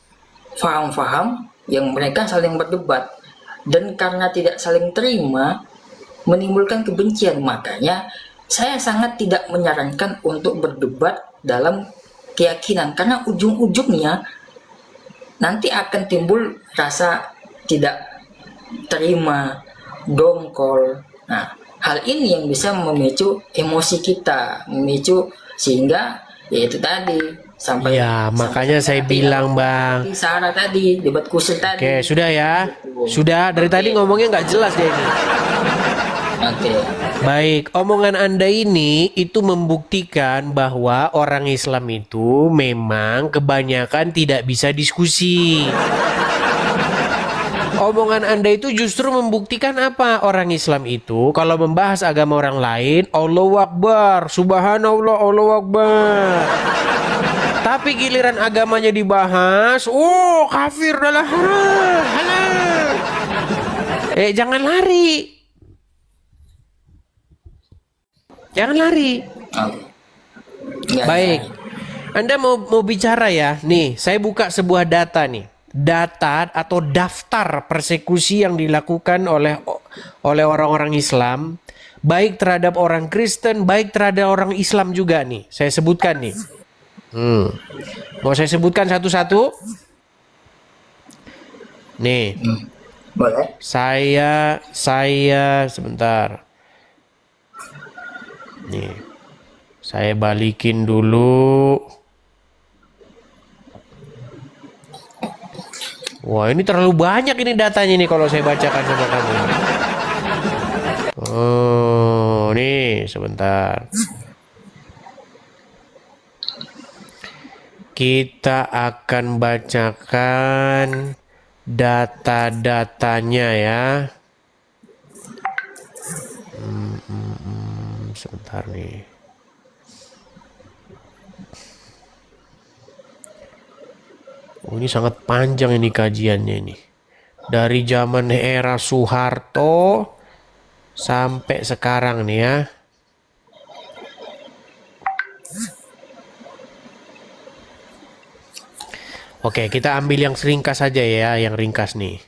faham-faham yang mereka saling berdebat, dan karena tidak saling terima menimbulkan kebencian. Makanya saya sangat tidak menyarankan untuk berdebat dalam keyakinan, karena ujung-ujungnya nanti akan timbul rasa tidak terima, dongkol. Nah, hal ini yang bisa memicu emosi kita, memicu sehingga yaitu tadi sampai Ya, makanya saya nanti bilang, Bang. Sarah tadi, debat kusir tadi. Oke, sudah ya. Sudah, dari tadi ngomongnya nggak jelas dia ini. Oke. Baik, omongan Anda ini itu membuktikan bahwa orang Islam itu memang kebanyakan tidak bisa diskusi. Omongan Anda itu justru membuktikan apa? Orang Islam itu kalau membahas agama orang lain, Allahu Akbar, Subhanallah, Allahu Akbar. Tapi giliran agamanya dibahas, oh kafir adalah halal. Jangan lari. Jangan lari. Oke. Nggak Baik. bisa. Anda mau bicara ya? Nih, saya buka sebuah data nih. Data atau daftar persekusi yang dilakukan oleh orang-orang Islam, baik terhadap orang Kristen, baik terhadap orang Islam juga nih. Saya sebutkan nih. Mau saya sebutkan satu-satu? Nih. Boleh. Saya sebentar. Nih. Saya balikin dulu. Wah, ini terlalu banyak ini datanya nih kalau saya bacakan sama kamu. Oh, nih sebentar. Kita akan bacakan data-datanya ya. Sebentar nih. Oh, ini sangat panjang ini kajiannya ini. Dari zaman era Soeharto sampai sekarang nih ya. Oke, kita ambil yang ringkas saja ya, yang ringkas nih.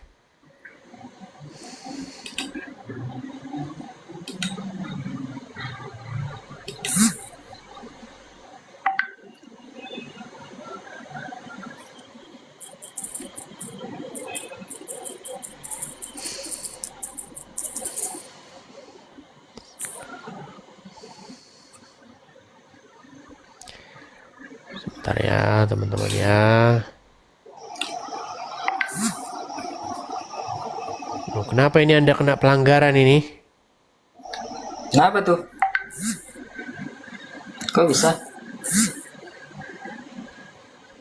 Bentar ya, teman-teman ya. Oh, kenapa ini Anda kena pelanggaran ini? Kenapa tuh? Kok bisa?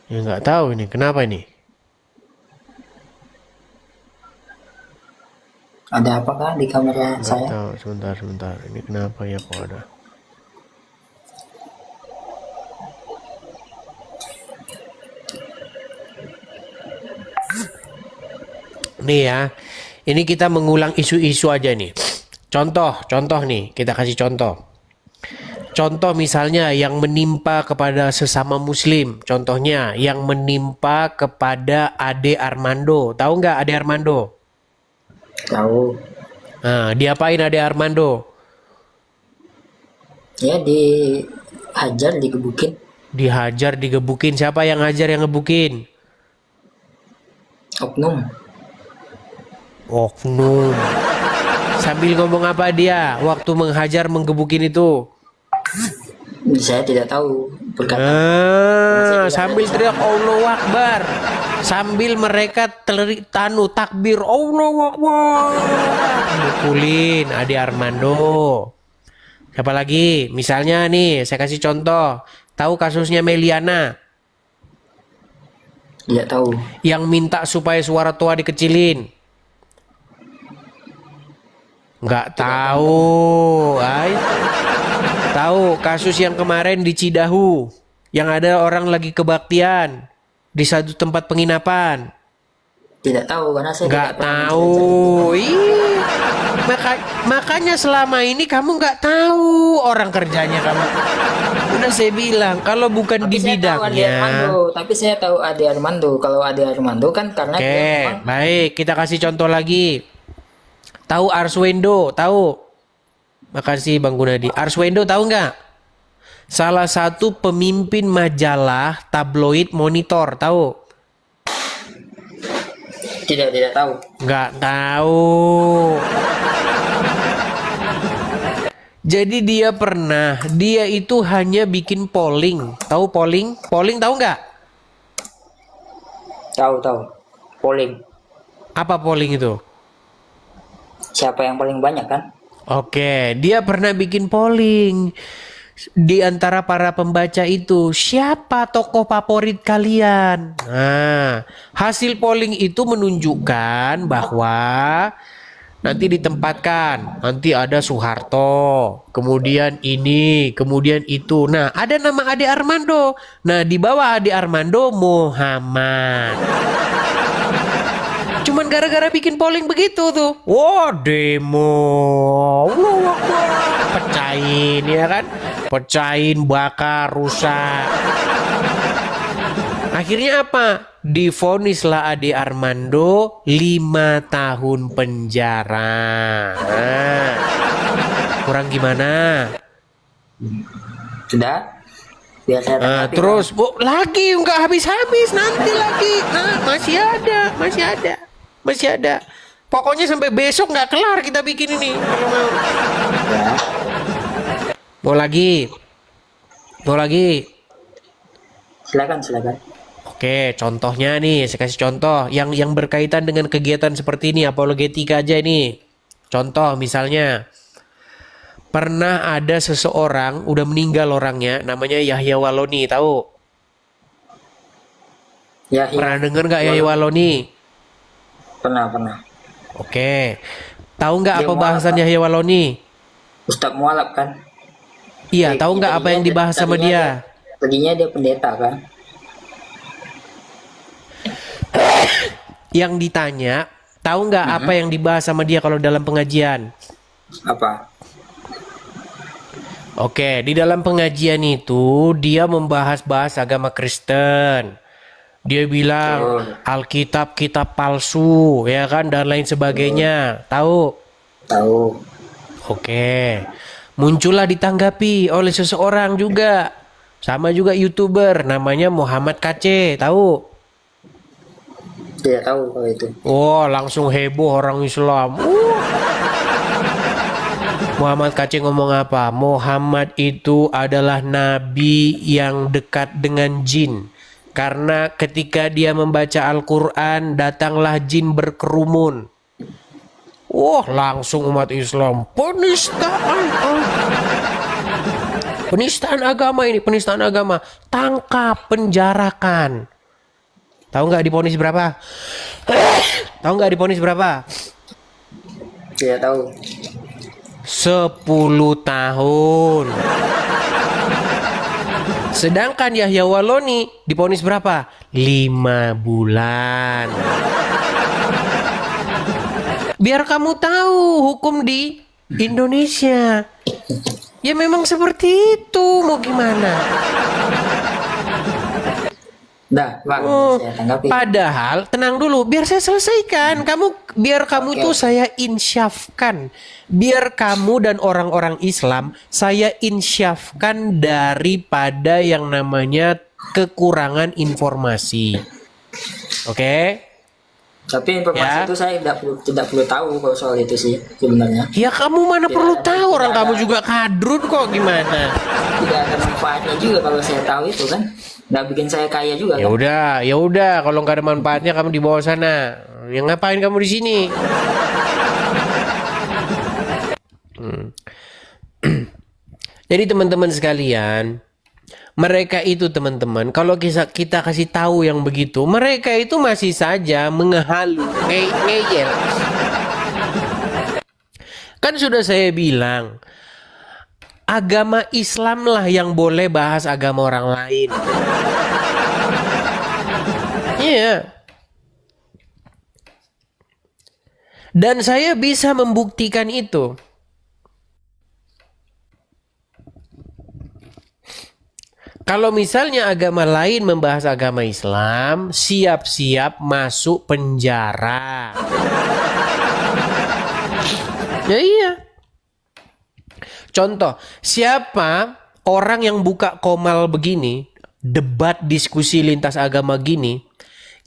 Ya nggak tahu ini, kenapa ini? Ada apakah di kamera Nggak saya? tahu, sebentar. Ini kenapa ya kok ada? Nih ya, ini kita mengulang isu-isu aja nih. Contoh nih, kita kasih contoh. Contoh misalnya yang menimpa kepada sesama muslim. Contohnya yang menimpa kepada Ade Armando. Tahu nggak Ade Armando? Tahu. Nah, diapain Ade Armando? Ya dihajar, digebukin. Dihajar, digebukin. Siapa yang hajar, yang ngebukin? Oknum. Oknum. Sambil ngomong apa dia waktu menghajar, menggebukin itu? Saya tidak tahu perkataan. Sambil teriak Allahu Akbar. Sambil mereka takbir Allahu Akbar. Mukulin Ade Armando. Siapa lagi? Misalnya nih, saya kasih contoh. Tahu kasusnya Meliana? Tidak tahu. Yang minta supaya suara tua dikecilin. Nggak tahu. Ay, tahu kasus yang kemarin di Cidahu, yang ada orang lagi kebaktian di satu tempat penginapan. Tidak tahu karena saya Nggak tidak pernah tahu. belajar itu. Makanya selama ini kamu nggak tahu orang kerjanya kamu. Udah saya bilang kalau bukan Tapi di saya tahu Ade bidangnya. Armando. Tapi saya tahu Ade Armando. Kalau Ade Armando kan karena dia Oke, memang baik, kita kasih contoh lagi. Tahu Arswendo? Tahu? Makasih Bang Gunadi. Arswendo tahu nggak? Salah satu pemimpin majalah tabloid Monitor, tahu? tidak tahu. Nggak tahu. Jadi dia itu hanya bikin polling. Tahu polling? Polling tahu nggak? Tahu. Polling. Apa polling itu? Siapa yang paling banyak kan? Oke, dia pernah bikin polling. Di antara para pembaca itu, siapa tokoh favorit kalian? Nah, hasil polling itu menunjukkan bahwa nanti ditempatkan, nanti ada Soeharto, kemudian ini, kemudian itu. Nah, ada nama Ade Armando. Nah, di bawah Ade Armando Muhammad. Cuman gara-gara bikin polling begitu tuh. Wah, demo. Wah, pecahin ya kan? Pecahin, bakar, rusak. Akhirnya apa? Divonislah Ade Armando 5 tahun penjara. Nah, kurang gimana? Sudah? Biar saya tanggapi, Terus lagi nggak habis-habis, nanti lagi. Masih ada. Pokoknya sampai besok nggak kelar kita bikin ini. Kalau mau. Ya. Mau lagi. Silakan. Oke, contohnya nih, saya kasih contoh yang berkaitan dengan kegiatan seperti ini, apologetika aja nih. Contoh misalnya, pernah ada seseorang, udah meninggal orangnya, namanya Yahya Waloni, tahu? Ya, Pernah denger nggak Yahya Waloni? pernah. Oke, tahu nggak Dia apa mualaf, bahasan Pak. Yahya Waloni? Ustadz mualaf kan? Iya, tahu nggak apa yang dibahas sama dia? Tadinya dia pendeta kan? Yang ditanya, tahu nggak apa yang dibahas sama dia kalau dalam pengajian? Apa? Oke, di dalam pengajian itu dia membahas agama Kristen. Dia bilang Alkitab kitab palsu, ya kan, dan lain sebagainya. Tahu? Tahu. Oke. Muncullah ditanggapi oleh seseorang juga. Sama juga YouTuber namanya Muhammad KC, tahu? Tidak tahu kalau itu. Oh, langsung heboh orang Islam. Muhammad KC ngomong apa? Muhammad itu adalah nabi yang dekat dengan jin. Karena ketika dia membaca Al-Quran, datanglah jin berkerumun. Wah, langsung umat Islam. Penistaan agama ini, penistaan agama. Tangkap, penjarakan. Tahu nggak divonis berapa? Tahu nggak divonis berapa? Tidak tahu. 10 tahun. Sedangkan Yahya Waloni divonis berapa? 5 bulan. Biar kamu tahu hukum di Indonesia. Ya memang seperti itu, mau gimana? Dah, Bang, saya tanggapi. Padahal tenang dulu, biar saya selesaikan. Biar kamu tuh saya insyafkan. Biar kamu dan orang-orang Islam saya insyafkan daripada yang namanya kekurangan informasi. Oke? Tapi informasi Ya. itu saya tidak perlu tahu kalau soal itu sih sebenarnya. Ya kamu mana perlu tahu, orang kamu juga kadrun kok, gimana? Tidak ada manfaatnya juga kalau saya tahu itu kan. Nggak bikin saya kaya juga Ya kan. udah, kalau nggak ada manfaatnya kamu di bawah sana. Yang ngapain kamu di sini? Jadi teman-teman sekalian, mereka itu teman-teman, kalau kita kasih tahu yang begitu, mereka itu masih saja mengehalu, ngeyel. Kan sudah saya bilang, agama Islam lah yang boleh bahas agama orang lain. Iya. Dan saya bisa membuktikan itu. Kalau misalnya agama lain membahas agama Islam, siap-siap masuk penjara. Ya iya. Contoh, siapa orang yang buka komal begini, debat diskusi lintas agama gini,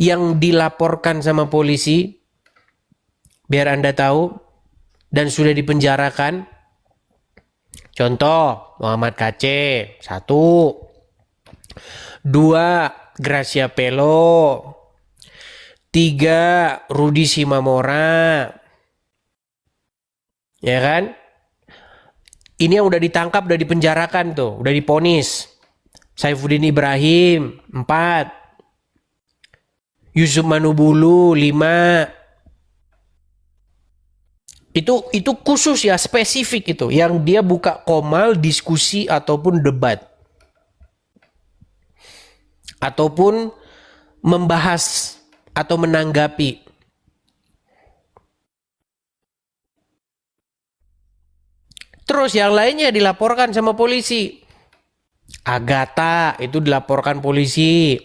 yang dilaporkan sama polisi, biar Anda tahu, dan sudah dipenjarakan? Contoh, Muhammad KC, 1. 2. Gracia Pelo. 3. Rudi Simamora. Ya kan? Ini yang udah ditangkap, udah dipenjarakan tuh, udah diponis. Saifuddin Ibrahim, 4. Yusuf Manubulu, 5. Itu khusus ya, spesifik itu, yang dia buka komal, diskusi ataupun debat. Ataupun membahas atau menanggapi. Terus yang lainnya dilaporkan sama polisi. Agatha itu dilaporkan polisi.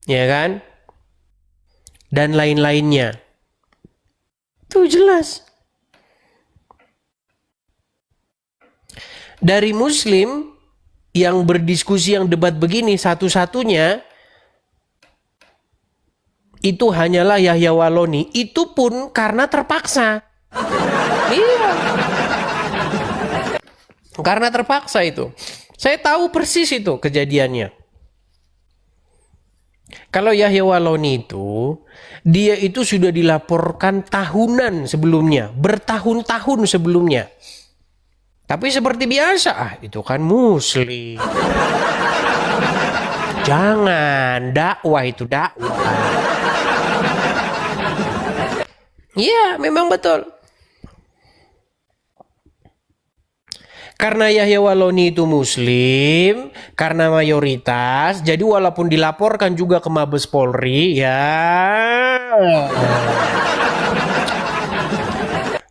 Ya kan? Dan lain-lainnya. Itu jelas. Dari Muslim yang berdiskusi, yang debat begini, satu-satunya itu hanyalah Yahya Waloni. Itu pun karena terpaksa. Iya. Karena terpaksa itu. Saya tahu persis itu kejadiannya. Kalau Yahya Waloni itu, dia itu sudah dilaporkan tahunan sebelumnya, bertahun-tahun sebelumnya. Tapi seperti biasa, itu kan muslim. Jangan, dakwah itu dakwah. Iya, memang betul. Karena Yahya Waloni itu muslim, karena mayoritas, jadi walaupun dilaporkan juga ke Mabes Polri, ya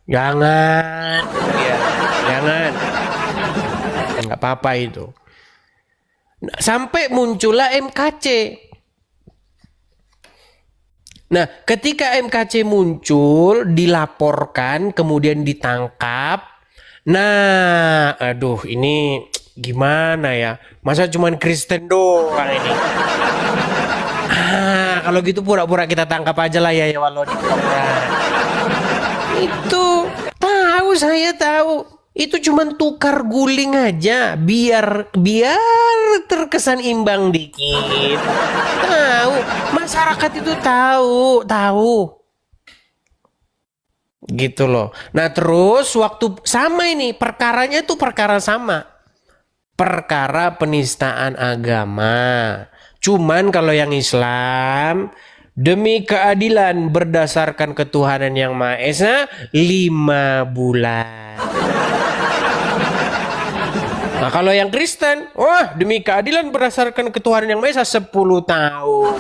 jangan, ya, jangan, nggak apa-apa itu. Nah, sampai muncullah MKC. Nah, ketika MKC muncul, dilaporkan, kemudian ditangkap. Nah, aduh, ini gimana ya? Masa cuman Kristen doang ini? Kalau gitu pura-pura kita tangkap aja lah ya Waloni. Itu saya tahu. Itu cuman tukar guling aja, biar terkesan imbang dikit. Tahu, masyarakat itu tahu. Gitu loh. Nah terus waktu sama ini perkaranya tuh perkara sama. Perkara penistaan agama. Cuman kalau yang Islam demi keadilan berdasarkan ketuhanan yang Maha Esa 5 bulan. Nah kalau yang Kristen, wah demi keadilan berdasarkan ketuhanan yang Maha Esa 10 tahun.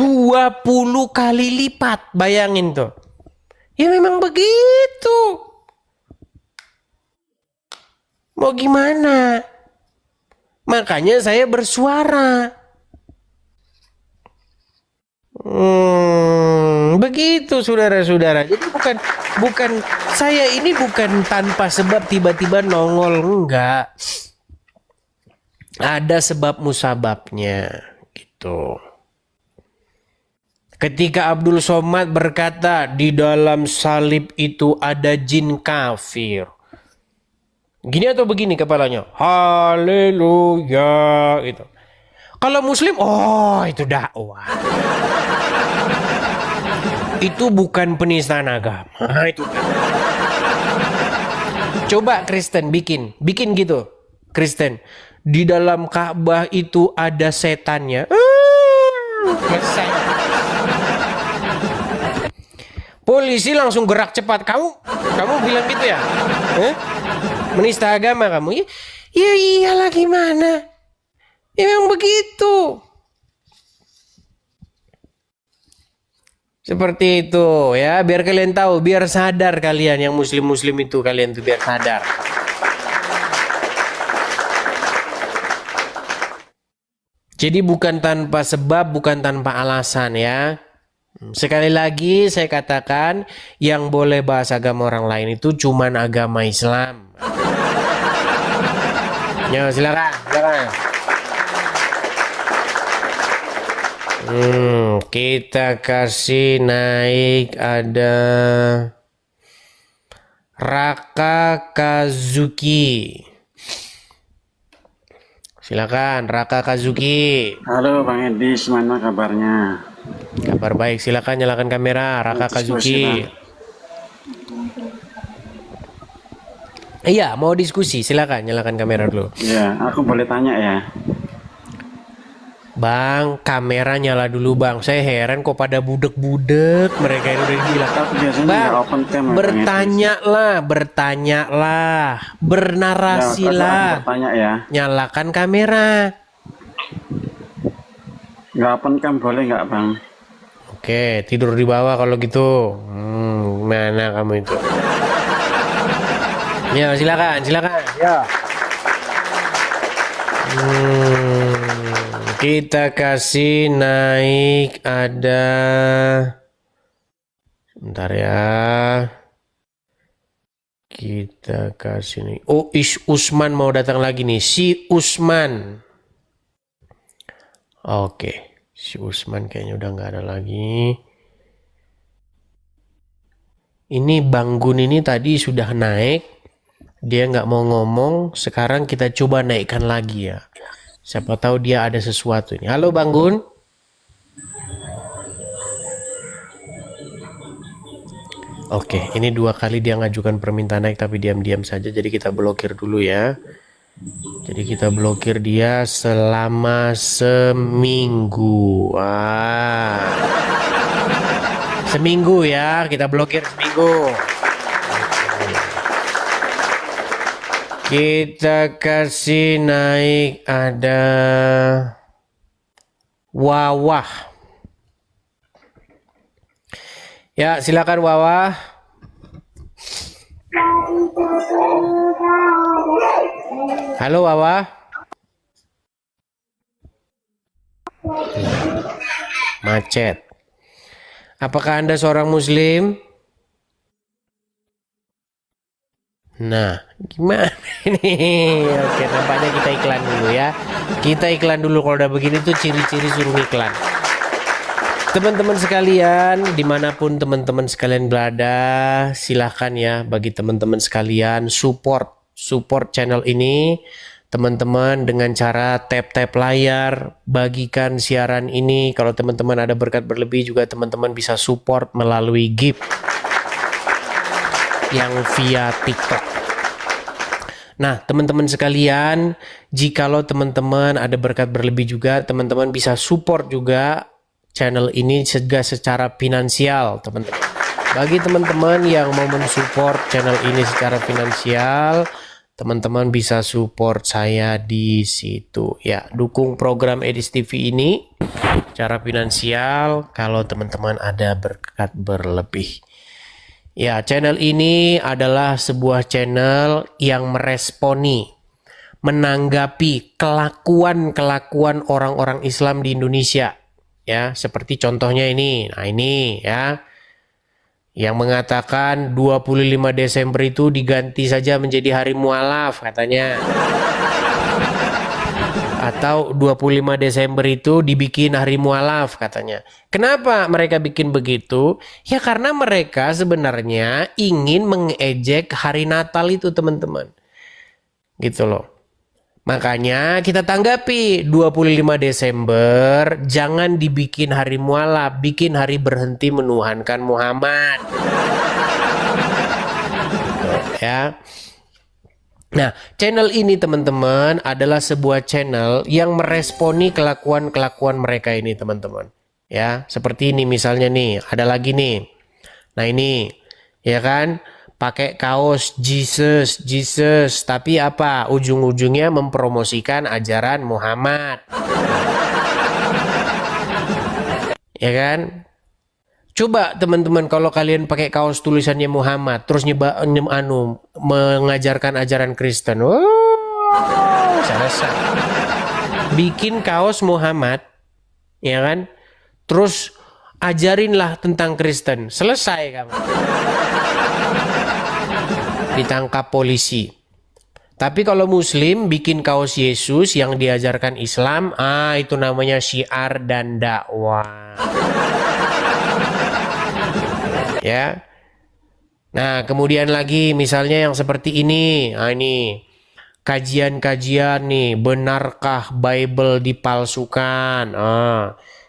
20 kali lipat, bayangin tuh. Ya memang begitu. Mau gimana? Makanya saya bersuara. Begitu saudara-saudara. Jadi bukan saya ini bukan tanpa sebab tiba-tiba nongol, enggak. Ada sebab musababnya gitu. Ketika Abdul Somad berkata di dalam salib itu ada jin kafir. Gini atau begini kepalanya? Haleluya gitu. Kalau muslim, oh itu dakwah. Itu bukan penistaan agama, itu dakwah. Coba Kristen bikin gitu. Kristen, di dalam Ka'bah itu ada setannya. Selesai. Polisi langsung gerak cepat. Kamu bilang gitu ya? Menista agama kamu? Ya iyalah gimana? Ya memang begitu. Seperti itu ya, biar kalian tahu, biar sadar kalian yang muslim-muslim itu, kalian tuh biar sadar. Jadi bukan tanpa sebab, bukan tanpa alasan ya. Sekali lagi saya katakan, yang boleh bahas agama orang lain itu cuman agama Islam. Ya silakan. Kita kasih naik ada Raka Kazuki. Silakan Raka Kazuki. Halo Bang Edi, gimana kabarnya? Kabar baik, silakan nyalakan kamera Raka Kazuki. Iya, mau diskusi, silakan nyalakan kamera dulu. Ya, aku boleh tanya ya. Bang, kamera nyala dulu bang. Saya heran kok pada budek-budek mereka yang udah gila. Bang, bertanyalah, bernarasilah. Ya. Nyalakan kamera. Nggak open cam boleh nggak bang? Oke, tidur di bawah kalau gitu. Mana kamu itu? Ya silakan. Ya. Kita kasih naik ada. Bentar ya. Kita kasih nih. Oh, Usman mau datang lagi nih. Si Usman. Oke. Si Usman kayaknya udah nggak ada lagi. Ini Bang Gun ini tadi sudah naik. Dia nggak mau ngomong. Sekarang kita coba naikkan lagi ya. Siapa tahu dia ada sesuatu ini. Halo Bang Gun. Oke, ini 2 kali dia ngajukan permintaan naik tapi diam-diam saja. Jadi kita blokir dulu ya. Jadi kita blokir dia selama seminggu. Seminggu ya, kita blokir seminggu. Kita kasih naik ada Wawah. Ya, silakan Wawah. Halo Wawah. Macet. Apakah Anda seorang Muslim? Nah, gimana ini? Oke, nampaknya kita iklan dulu ya. Kita iklan dulu, kalau udah begini tuh ciri-ciri suruh iklan. Teman-teman sekalian, dimanapun teman-teman sekalian berada, silahkan ya bagi teman-teman sekalian support channel ini, teman-teman, dengan cara tap-tap layar, bagikan siaran ini. Kalau teman-teman ada berkat berlebih juga teman-teman bisa support melalui gift yang via TikTok. Nah, teman-teman sekalian, jikalau teman-teman ada berkat berlebih juga, teman-teman bisa support juga channel ini juga secara finansial, teman-teman. Bagi teman-teman yang mau mensupport channel ini secara finansial, teman-teman bisa support saya di situ ya. Dukung program Edis TV ini secara finansial kalau teman-teman ada berkat berlebih. Ya, channel ini adalah sebuah channel yang meresponi, menanggapi kelakuan-kelakuan orang-orang Islam di Indonesia. Ya, seperti contohnya ini. Nah, ini ya. Yang mengatakan 25 Desember itu diganti saja menjadi hari mualaf katanya. Atau 25 Desember itu dibikin hari mualaf katanya. Kenapa mereka bikin begitu? Ya karena mereka sebenarnya ingin mengejek hari Natal itu, teman-teman. Gitu loh. Makanya kita tanggapi 25 Desember jangan dibikin hari mualaf, bikin hari berhenti menuhankan Muhammad. Ya. Nah, channel ini teman-teman adalah sebuah channel yang meresponi kelakuan-kelakuan mereka ini, teman-teman. Ya, seperti ini misalnya nih, ada lagi nih. Nah, ini ya kan? Pakai kaos Jesus, tapi apa? Ujung-ujungnya mempromosikan ajaran Muhammad. Ya kan? Coba teman-teman kalau kalian pakai kaos tulisannya Muhammad, terus mengajarkan ajaran Kristen. Selesai. Bikin kaos Muhammad, ya kan? Terus ajarinlah tentang Kristen. Selesai kamu. Ditangkap polisi. Tapi kalau Muslim bikin kaos Yesus yang diajarkan Islam, itu namanya syiar dan dakwah. Ya. Nah, kemudian lagi misalnya yang seperti ini. Nah, ini kajian-kajian nih, benarkah Bible dipalsukan?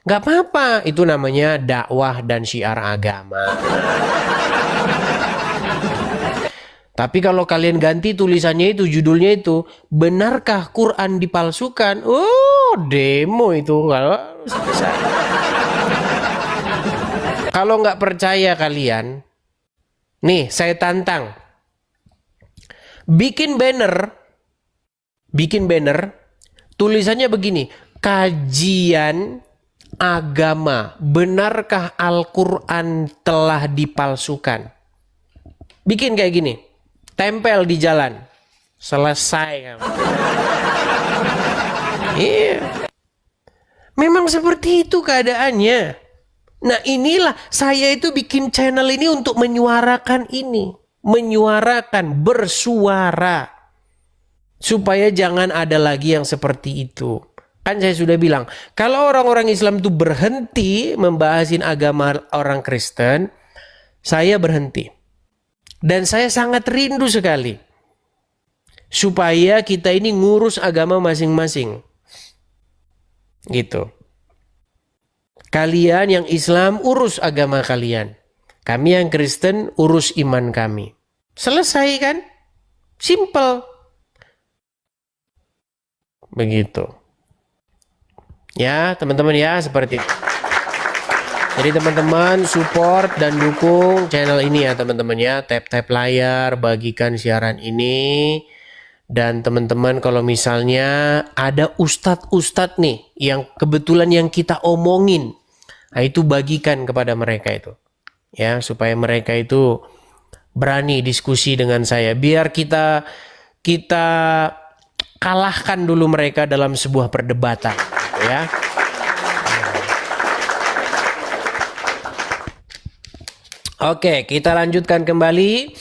Nggak apa-apa, itu namanya dakwah dan syiar agama. Tapi kalau kalian ganti tulisannya itu, judulnya itu, benarkah Quran dipalsukan? Demo itu nggak selesai. Kalau nggak percaya kalian, nih saya tantang, bikin banner, tulisannya begini, kajian agama, benarkah Al-Quran telah dipalsukan? Bikin kayak gini. Tempel di jalan. Selesai kamu. Iya. Memang seperti itu keadaannya. Nah, inilah saya itu bikin channel ini untuk menyuarakan ini. Menyuarakan, bersuara. Supaya jangan ada lagi yang seperti itu. Kan saya sudah bilang, kalau orang-orang Islam itu berhenti membahasin agama orang Kristen, saya berhenti. Dan saya sangat rindu sekali supaya kita ini ngurus agama masing-masing. Gitu. Kalian yang Islam urus agama kalian. Kami yang Kristen urus iman kami. Selesai kan? Simple. Begitu. Ya, teman-teman ya, seperti itu. Jadi teman-teman support dan dukung channel ini ya teman-teman ya. Tap-tap layar, bagikan siaran ini. Dan teman-teman kalau misalnya ada ustadz-ustadz nih yang kebetulan yang kita omongin, nah itu bagikan kepada mereka itu. Ya, supaya mereka itu berani diskusi dengan saya. Biar kita kalahkan dulu mereka dalam sebuah perdebatan, gitu ya. Oke, kita lanjutkan kembali.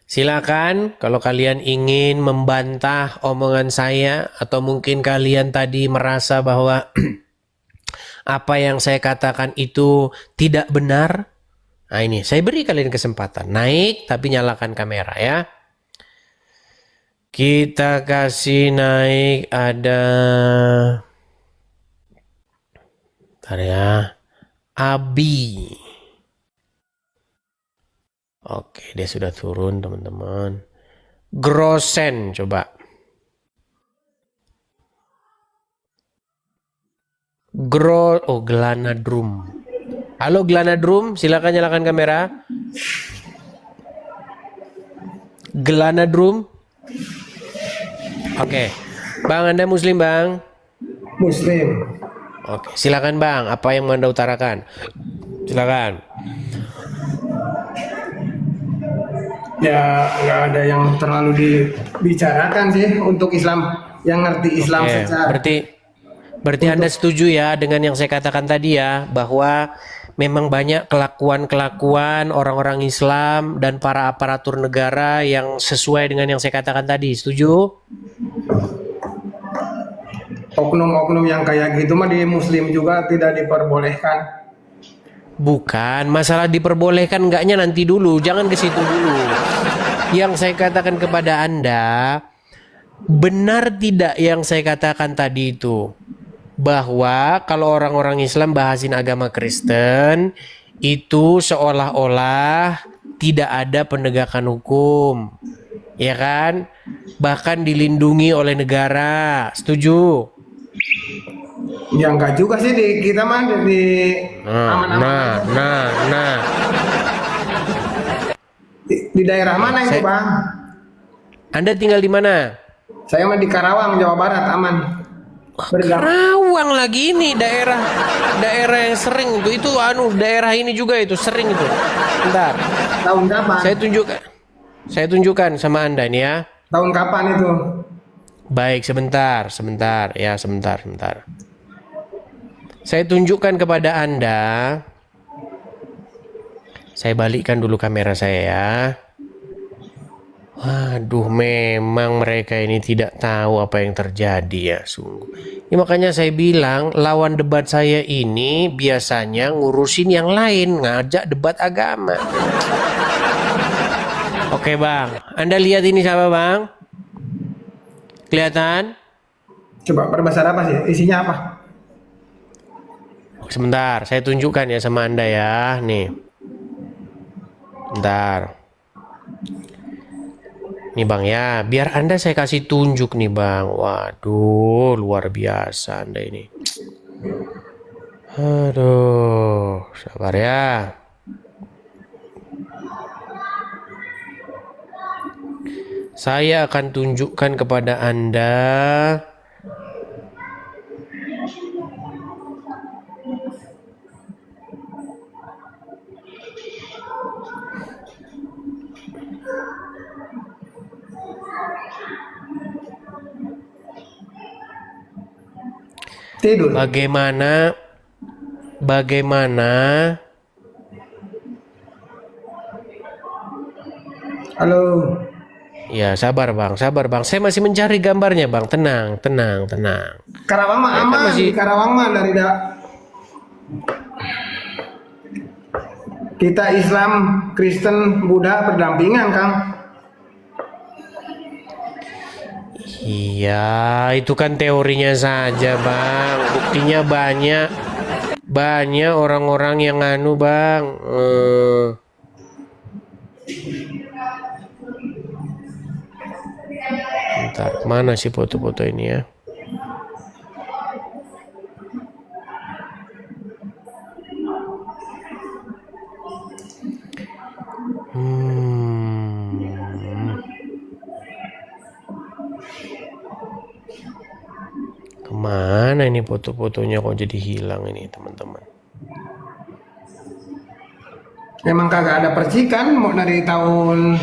Silakan kalau kalian ingin membantah omongan saya atau mungkin kalian tadi merasa bahwa apa yang saya katakan itu tidak benar. Nah ini, saya beri kalian kesempatan. Naik tapi nyalakan kamera ya. Kita kasih naik ada... Bentar ya. Abi. Oke, dia sudah turun teman-teman. Grosen coba. Glanadrum. Halo Glanadrum, silakan nyalakan kamera. Glanadrum. Oke. Bang, Anda Muslim, Bang? Muslim. Oke, silakan Bang, apa yang mau Anda utarakan? Silakan. Ya nggak ada yang terlalu dibicarakan sih untuk Islam yang ngerti Islam Oke, secara. Berarti Anda setuju ya dengan yang saya katakan tadi ya, bahwa memang banyak kelakuan-kelakuan orang-orang Islam dan para aparatur negara yang sesuai dengan yang saya katakan tadi. Setuju? Oknum-oknum yang kayak gitu mah di Muslim juga tidak diperbolehkan. Bukan, masalah diperbolehkan enggaknya nanti dulu, jangan ke situ dulu. Yang saya katakan kepada Anda, benar tidak yang saya katakan tadi itu? Bahwa kalau orang-orang Islam bahasin agama Kristen, itu seolah-olah tidak ada penegakan hukum. Ya kan? Bahkan dilindungi oleh negara. Setuju? Ya enggak juga sih di kita mah di aman-aman. Nah. Di daerah mana itu, Bang? Anda tinggal di mana? Saya mah di Karawang, Jawa Barat, aman. Karawang lagi ini daerah yang sering itu daerah ini juga itu sering itu. Bentar. Tahun kapan? Saya tunjukkan sama Anda ini ya. Tahun kapan itu? Baik, sebentar ya, sebentar. Saya tunjukkan kepada Anda. Saya balikkan dulu kamera saya ya. Waduh, memang mereka ini tidak tahu apa yang terjadi ya, sungguh. Ya, makanya saya bilang lawan debat saya ini biasanya ngurusin yang lain, ngajak debat agama. Oke Bang, Anda lihat ini siapa Bang? Kelihatan? Coba berbahasa apa sih? Isinya apa? Sebentar, saya tunjukkan ya sama Anda ya. Nih. Bentar. Nih Bang ya, biar Anda saya kasih tunjuk nih Bang. Waduh, luar biasa Anda ini. Aduh, sabar ya. Saya akan tunjukkan kepada Anda. Tidur. Bagaimana Halo. Ya, sabar Bang. Saya masih mencari gambarnya Bang. Tenang. Karawang mah aman. Di Karawang mah kita Islam, Kristen, Buddha berdampingan, Kang. Iya, itu kan teorinya saja, Bang. Buktinya banyak orang-orang yang anu, Bang. Bentar, mana sih foto-foto ini ya? Kemana ini foto-fotonya kok jadi hilang ini, teman-teman? Memang kagak ada percikan mau dari tahun,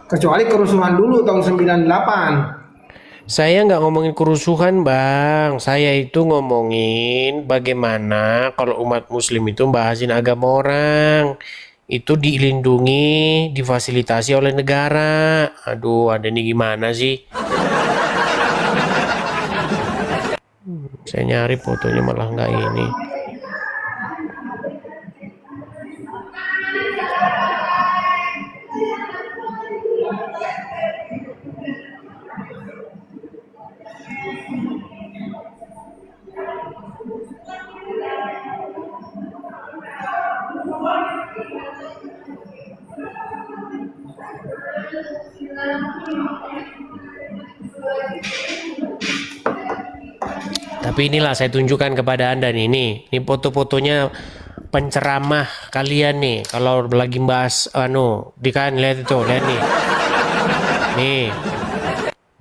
kecuali kerusuhan dulu tahun 98. Saya nggak ngomongin kerusuhan, Bang. Saya itu ngomongin bagaimana kalau umat muslim itu bahasin agama orang. Itu dilindungi, difasilitasi oleh negara. Aduh, ada ini gimana sih? Saya nyari fotonya malah nggak ini. Tapi inilah saya tunjukkan kepada Anda nih. Ini foto-fotonya penceramah kalian nih. Kalau lagi bahas di kan lihat itu, lihat nih. Nih.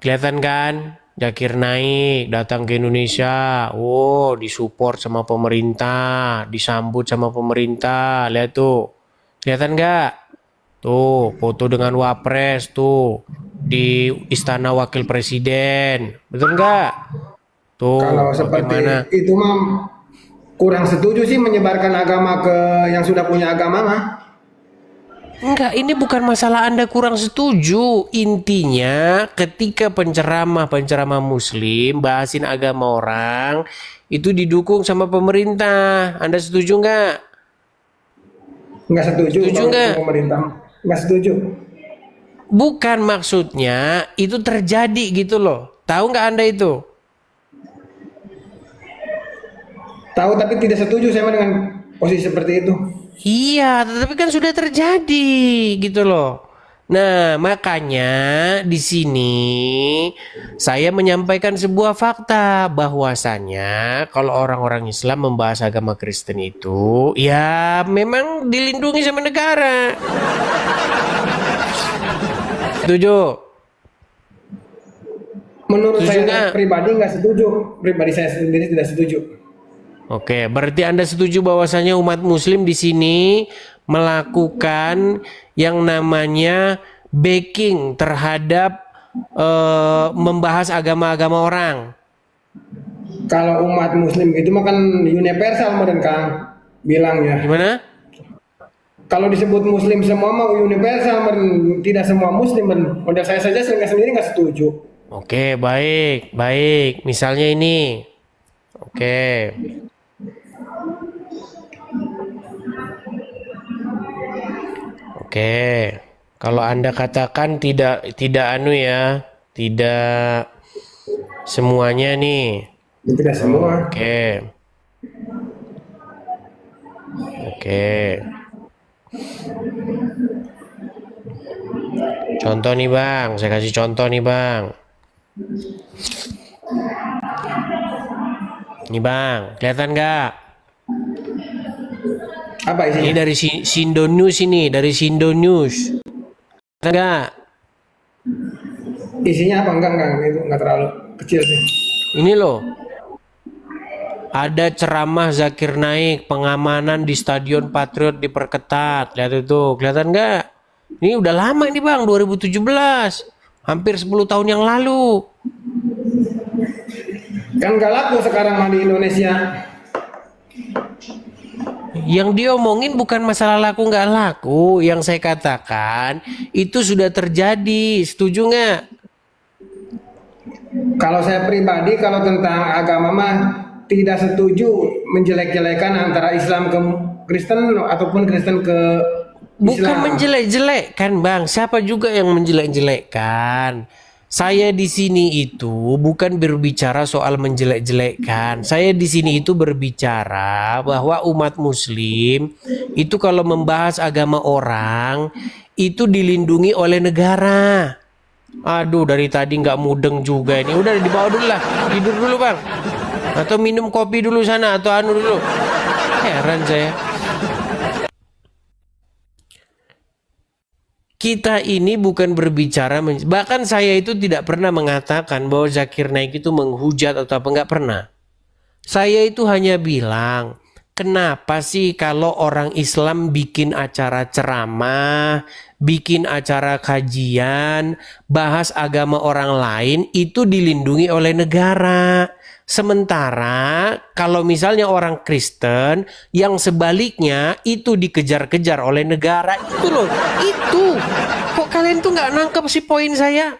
Kelihatan kan? Zakir Naik datang ke Indonesia. Oh, disupport sama pemerintah, disambut sama pemerintah. Lihat tuh. Kelihatan nggak? Tuh, foto dengan Wapres tuh di Istana Wakil Presiden. Betul nggak? Tuh, Kalau seperti bagaimana? itu mah kurang setuju sih menyebarkan agama ke yang sudah punya agama mah. Enggak, ini bukan masalah Anda kurang setuju. Intinya ketika penceramah muslim bahasin agama orang, itu didukung sama pemerintah. Anda setuju nggak? Nggak setuju. Setuju kalau nggak? Pemerintah nggak setuju. Bukan maksudnya itu terjadi gitu loh. Tahu nggak Anda itu? Tahu tapi tidak setuju saya mah dengan posisi seperti itu. Iya, tetapi kan sudah terjadi gitu loh. Nah, makanya di sini saya menyampaikan sebuah fakta bahwasanya kalau orang-orang Islam membahas agama Kristen itu ya memang dilindungi sama negara. Setuju? Menurut Setuju saya nggak? pribadi nggak setuju. Pribadi saya sendiri tidak setuju. Oke, berarti Anda setuju bahwasanya umat muslim di sini melakukan yang namanya backing terhadap membahas agama-agama orang. Kalau umat muslim itu mah kan universal dan Kang bilangnya. Gimana? Kalau disebut muslim semua mah universal tidak semua muslim model saya saja sendiri nggak setuju. Oke, baik, baik. Misalnya ini. Oke. Oke. Kalau Anda katakan tidak tidak semuanya nih. Tidak semua. Oke. Oke. Contoh nih Bang, saya kasih contoh nih Bang. Nih Bang, kelihatan nggak? Apa Ini isinya? dari Sindo News ini, dari Sindo News. Kelihatan nggak? Isinya apa enggak itu enggak terlalu kecil sih. Ini loh. Ada ceramah Zakir Naik, pengamanan di Stadion Patriot diperketat. Lihat itu, kelihatan nggak? Ini udah lama ini Bang, 2017. Hampir 10 tahun yang lalu. Kan nggak laku sekarang mah di Indonesia. Yang diomongin bukan masalah laku nggak laku. Yang saya katakan itu sudah terjadi. Setuju nggak? Kalau saya pribadi kalau tentang agama mah tidak setuju menjelek-jelekan antara Islam ke Kristen ataupun Kristen ke Bukan Islam. menjelek-jelekkan Bang. Siapa juga yang menjelek-jelekkan? Saya di sini itu bukan berbicara soal menjelek-jelekkan. Saya di sini itu berbicara bahwa umat muslim itu kalau membahas agama orang itu dilindungi oleh negara. Aduh, dari tadi nggak mudeng juga ini. Udah dibawa dulu lah, tidur dulu bang. Atau minum kopi dulu sana, atau anu dulu. Heran saya. Kita ini bukan berbicara, bahkan saya itu tidak pernah mengatakan bahwa Zakir Naik itu menghujat atau apa, nggak pernah. Saya itu hanya bilang, kenapa sih kalau orang Islam bikin acara ceramah, bikin acara kajian, bahas agama orang lain itu dilindungi oleh negara. Sementara kalau misalnya orang Kristen yang sebaliknya itu dikejar-kejar oleh negara, itu loh, itu. Kok kalian tuh nggak nangkep sih poin saya?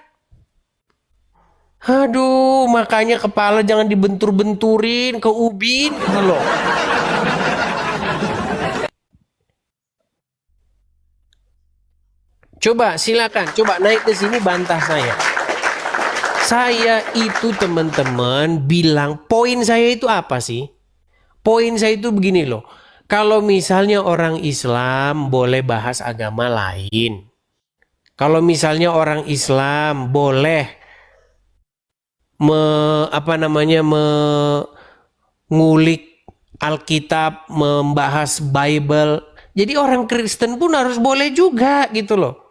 Aduh, makanya kepala jangan dibentur-benturin ke ubin gitu loh. Coba silakan, coba naik ke sini bantah saya. Saya itu teman-teman bilang poin saya itu apa sih? Poin saya itu begini loh. Kalau misalnya orang Islam boleh bahas agama lain. Kalau misalnya orang Islam boleh mengulik Alkitab, membahas Bible. Jadi orang Kristen pun harus boleh juga gitu loh.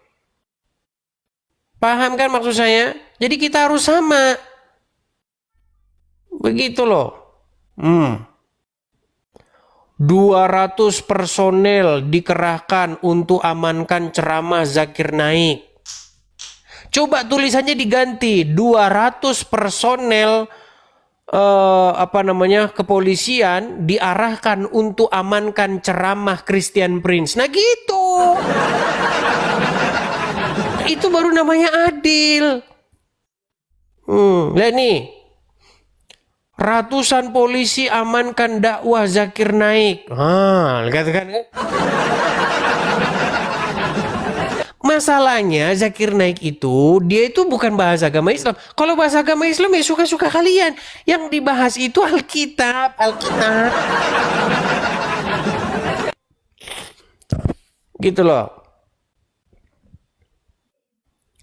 Paham kan maksud saya? Jadi kita harus sama. Begitu loh. 200 personel dikerahkan untuk amankan ceramah Zakir Naik. Coba tulisannya diganti. 200 personel kepolisian diarahkan untuk amankan ceramah Christian Prince. Nah gitu. Itu baru namanya adil. Lihat nih. Ratusan polisi amankan dakwah Zakir Naik. Katakan kan? Masalahnya Zakir Naik itu, dia itu bukan bahas agama Islam. Kalau bahas agama Islam ya suka-suka kalian. Yang dibahas itu Alkitab. Gitu loh.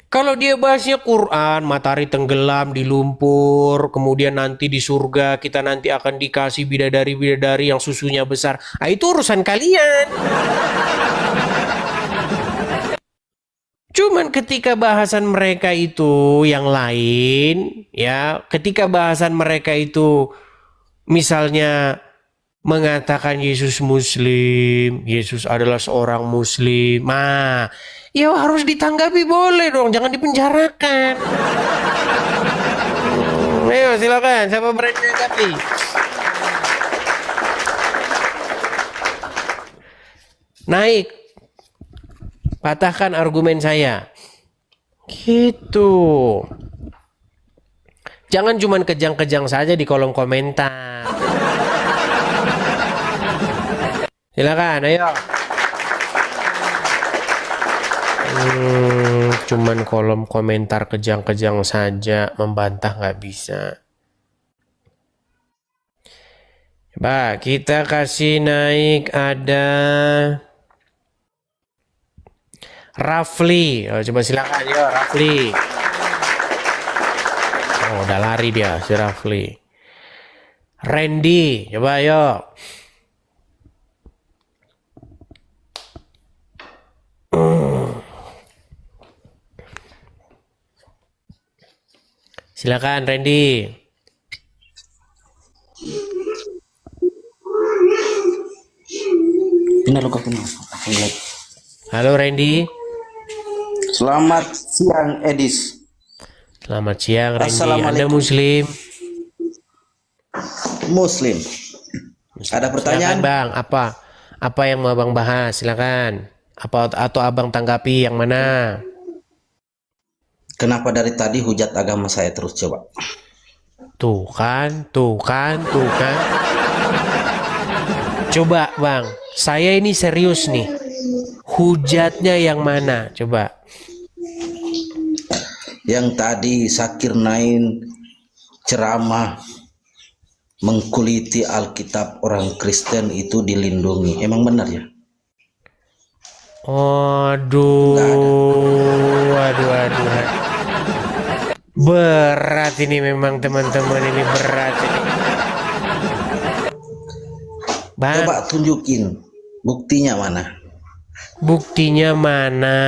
Kalau dia bahasnya Quran, matahari tenggelam di lumpur, kemudian nanti di surga kita nanti akan dikasih bidadari-bidadari yang susunya besar. Itu urusan kalian. Cuman ketika bahasan mereka itu yang lain, ya, ketika bahasan mereka itu misalnya mengatakan Yesus Muslim, Yesus adalah seorang Muslim, ya harus ditanggapi boleh dong, jangan dipenjarakan. Ayo silakan, siapa berani menanggapi? Naik, patahkan argumen saya. Gitu. Jangan cuman kejang-kejang saja di kolom komentar. Silakan, ayo. Cuman kolom komentar kejang-kejang saja, membantah nggak bisa. Coba kita kasih naik ada Rafli. Coba silakan ya Rafli. Udah lari dia si Rafli. Randy, coba yuk. Silakan Randy. Halo Randy. Selamat siang Edis. Selamat siang Randy. Anda Muslim? Muslim. Ada pertanyaan? Silakan, Bang. Apa yang mau Abang bahas? Silakan. Atau Abang tanggapi yang mana? Kenapa dari tadi hujat agama saya terus, coba? Tuh kan. Coba Bang, saya ini serius nih. Hujatnya yang mana? Coba. yang tadi Zakir Naik ceramah mengkuliti Alkitab orang Kristen itu dilindungi. Emang benar ya? Aduh, aduh. Berat ini memang teman-teman, ini berat ini. Bang, Coba tunjukin buktinya mana? buktinya mana?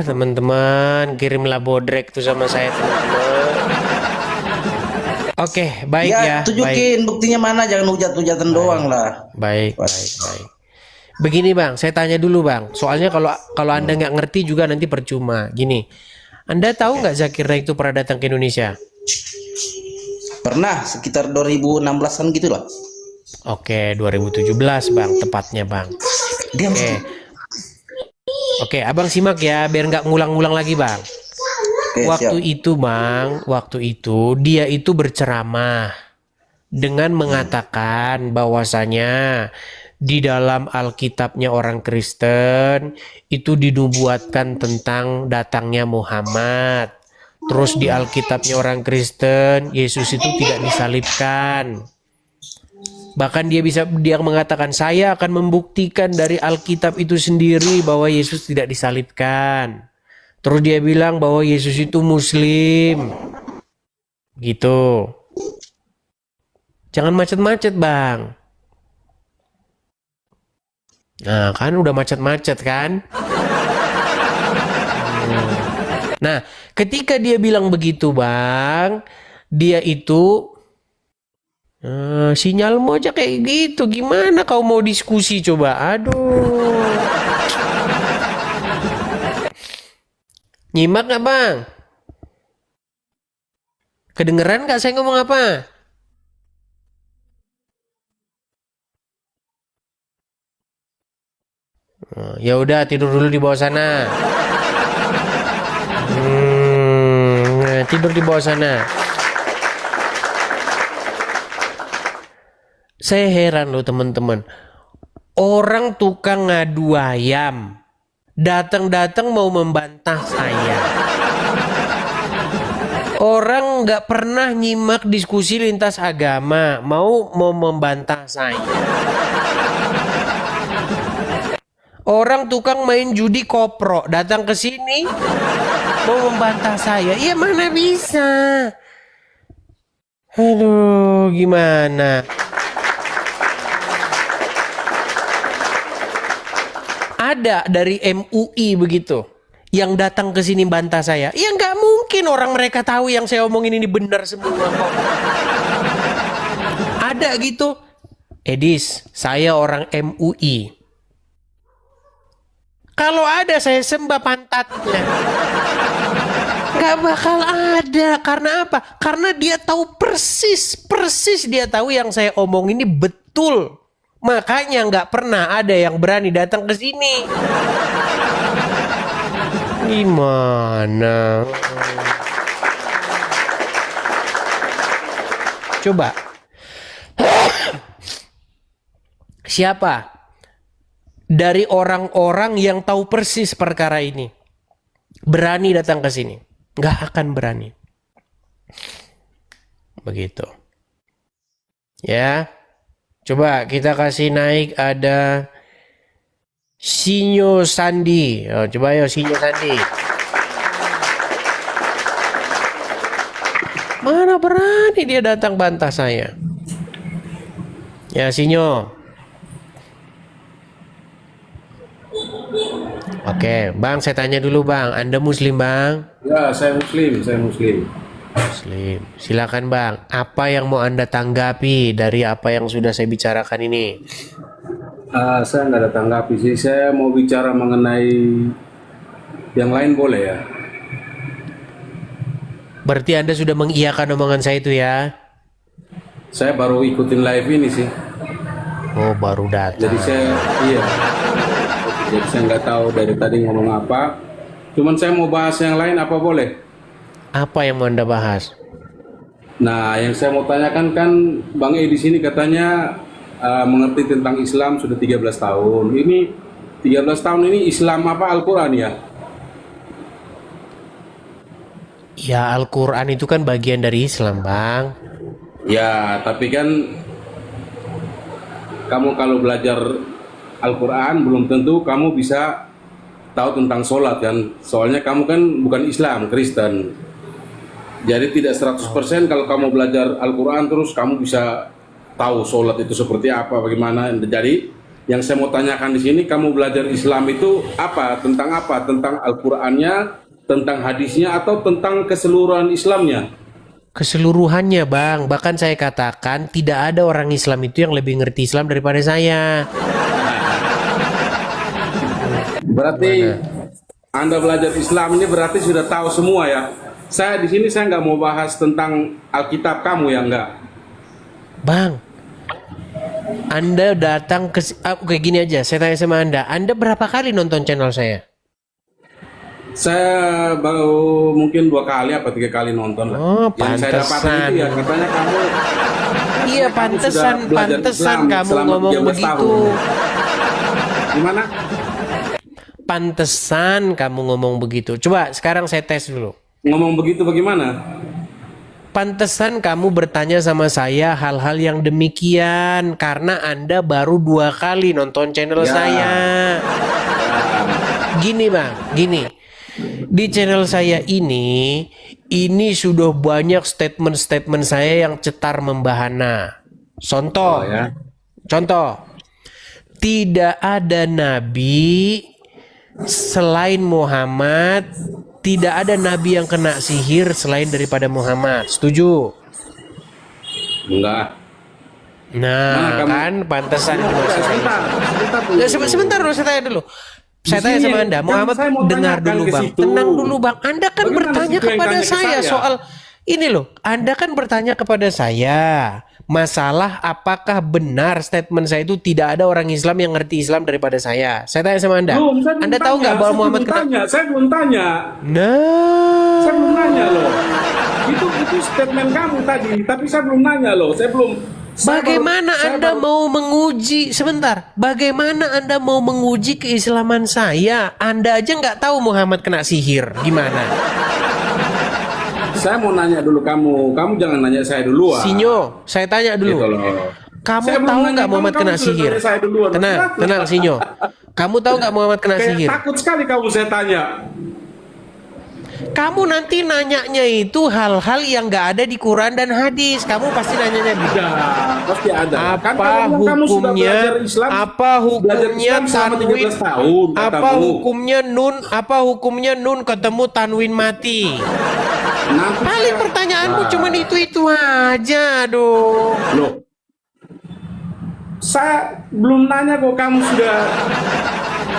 Teman-teman, kirimlah bodrek tuh sama saya, teman-teman. Oke, baik ya. Tunjukin buktinya mana, jangan hujat-hujatan doang lah. Baik. Begini Bang, saya tanya dulu Bang. Soalnya kalau Anda nggak ngerti juga nanti percuma. Gini, Anda tahu nggak Zakir Naik itu pernah datang ke Indonesia? Pernah sekitar 2016-an gitu lah. Oke, 2017 Bang, tepatnya Bang. Dia Oke, Abang simak ya, biar nggak ngulang-ngulang lagi Bang. Waktu siap. itu Bang, dia itu berceramah dengan mengatakan bahwasanya di dalam Alkitabnya orang Kristen itu dinubuatkan tentang datangnya Muhammad. Terus di Alkitabnya orang Kristen, Yesus itu tidak disalibkan. Bahkan dia mengatakan, saya akan membuktikan dari Alkitab itu sendiri bahwa Yesus tidak disalibkan. Terus dia bilang bahwa Yesus itu Muslim. Gitu. Jangan macet-macet Bang. Nah kan udah macet-macet kan. Nah ketika dia bilang begitu Bang, dia itu sinyalmu aja kayak gitu, gimana kau mau diskusi coba? Aduh. Nyimak gak Bang? Kedengeran gak saya ngomong apa? Ya udah, tidur dulu di bawah sana. Tidur di bawah sana. Saya heran loh teman-teman. Orang tukang ngadu ayam datang-datang mau membantah saya. Orang nggak pernah nyimak diskusi lintas agama mau membantah saya. Orang tukang main judi kopro datang ke sini mau membantah saya. Ya mana bisa. Aduh, gimana? Ada dari MUI begitu yang datang ke sini bantah saya. Ya nggak mungkin orang mereka tahu yang saya omongin ini benar semua kok. Ada gitu. Edis, saya orang MUI. Kalau ada saya sembah pantatnya. Nggak bakal ada. Karena apa? Karena dia tahu persis dia tahu yang saya omong ini betul. Makanya nggak pernah ada yang berani datang ke sini. Gimana? Coba. Siapa dari orang-orang yang tahu persis perkara ini berani datang ke sini? Nggak akan berani. Begitu. Ya. Coba kita kasih naik, ada Sinyo Sandi. Oh, coba ya Sinyo Sandi. Mana berani dia datang bantah saya. Ya Sinyo. Oke, Bang, saya tanya dulu Bang. Anda Muslim Bang? Ya, saya Muslim. Muslim. Silakan Bang. Apa yang mau Anda tanggapi dari apa yang sudah saya bicarakan ini? Saya nggak ada tanggapi sih. Saya mau bicara mengenai yang lain boleh ya? Berarti Anda sudah mengiyakan omongan saya itu ya? Saya baru ikutin live ini sih. Oh, baru datang. Jadi saya nggak tahu dari tadi ngomong apa. Cuman saya mau bahas yang lain, apa boleh? Apa yang mau Anda bahas? Nah, yang saya mau tanyakan kan Bang E di sini katanya mengerti tentang Islam sudah 13 tahun. Ini 13 tahun ini Islam apa Al-Quran ya? Ya Al-Quran itu kan bagian dari Islam, Bang. Ya, tapi kan kamu kalau belajar Al-Quran belum tentu kamu bisa tahu tentang sholat kan. Soalnya kamu kan bukan Islam, Kristen. Jadi tidak 100% kalau kamu belajar Al-Quran terus kamu bisa tahu sholat itu seperti apa, bagaimana. Jadi yang saya mau tanyakan di sini, kamu belajar Islam itu apa? Tentang apa? Tentang Al-Qurannya, tentang hadisnya, atau tentang keseluruhan Islamnya? Keseluruhannya, Bang. Bahkan saya katakan tidak ada orang Islam itu yang lebih ngerti Islam daripada saya. Berarti Anda belajar Islam ini berarti sudah tahu semua ya. Saya di sini saya nggak mau bahas tentang Alkitab kamu ya, enggak. Bang, Anda datang ke... Oke, gini aja, saya tanya sama Anda berapa kali nonton channel saya? Saya baru mungkin 2 kali apa 3 kali nonton lah. Oh, yang saya dapatkan itu ya katanya kamu. Iya, pantesan kamu ngomong begitu. Gimana? Pantesan kamu ngomong begitu. Coba sekarang saya tes dulu. Ngomong begitu bagaimana? Pantesan kamu bertanya sama saya hal-hal yang demikian karena Anda baru 2 kali nonton channel saya. Gini, Bang, gini. Di channel saya ini sudah banyak statement-statement saya yang cetar membahana. Contoh, contoh, tidak ada nabi selain Muhammad, tidak ada nabi yang kena sihir selain daripada Muhammad. Setuju? Enggak. Nah, kan pantesan itu sebentar dulu, saya tanya dulu. Saya tanya sama Anda, Muhammad, dengar dulu Bang, tenang dulu Bang. Anda kan bertanya kepada saya soal ini loh. Anda kan bertanya kepada saya masalah apakah benar statement saya itu tidak ada orang Islam yang ngerti Islam daripada saya. Saya tanya sama Anda, Anda tahu nggak bahwa Muhammad Saya belum tanya. Nah, saya belum nanya loh. Itu statement kamu tadi, tapi saya belum nanya loh. Bagaimana Anda mau menguji sebentar? Bagaimana Anda mau menguji keislaman saya? Anda aja nggak tahu Muhammad kena sihir, gimana? Saya mau nanya dulu kamu jangan nanya saya duluan. Sinyo, saya tanya dulu. Gitu kamu tahu nggak Muhammad kena sihir? Tenang, Sinyo. Kamu tahu nggak Muhammad kena sihir? Takut sekali kamu saya tanya. Kamu nanti nanyanya itu hal-hal yang nggak ada di Quran dan hadis. Kamu pasti nanyanya gitu. Pasti ada. Apa hukumnya? Apa hukumnya tanwin? Apa hukumnya nun? Apa hukumnya nun ketemu tanwin mati? Paling pertanyaanmu cuma itu aja, aduh. Loh, saya belum nanya kok kamu sudah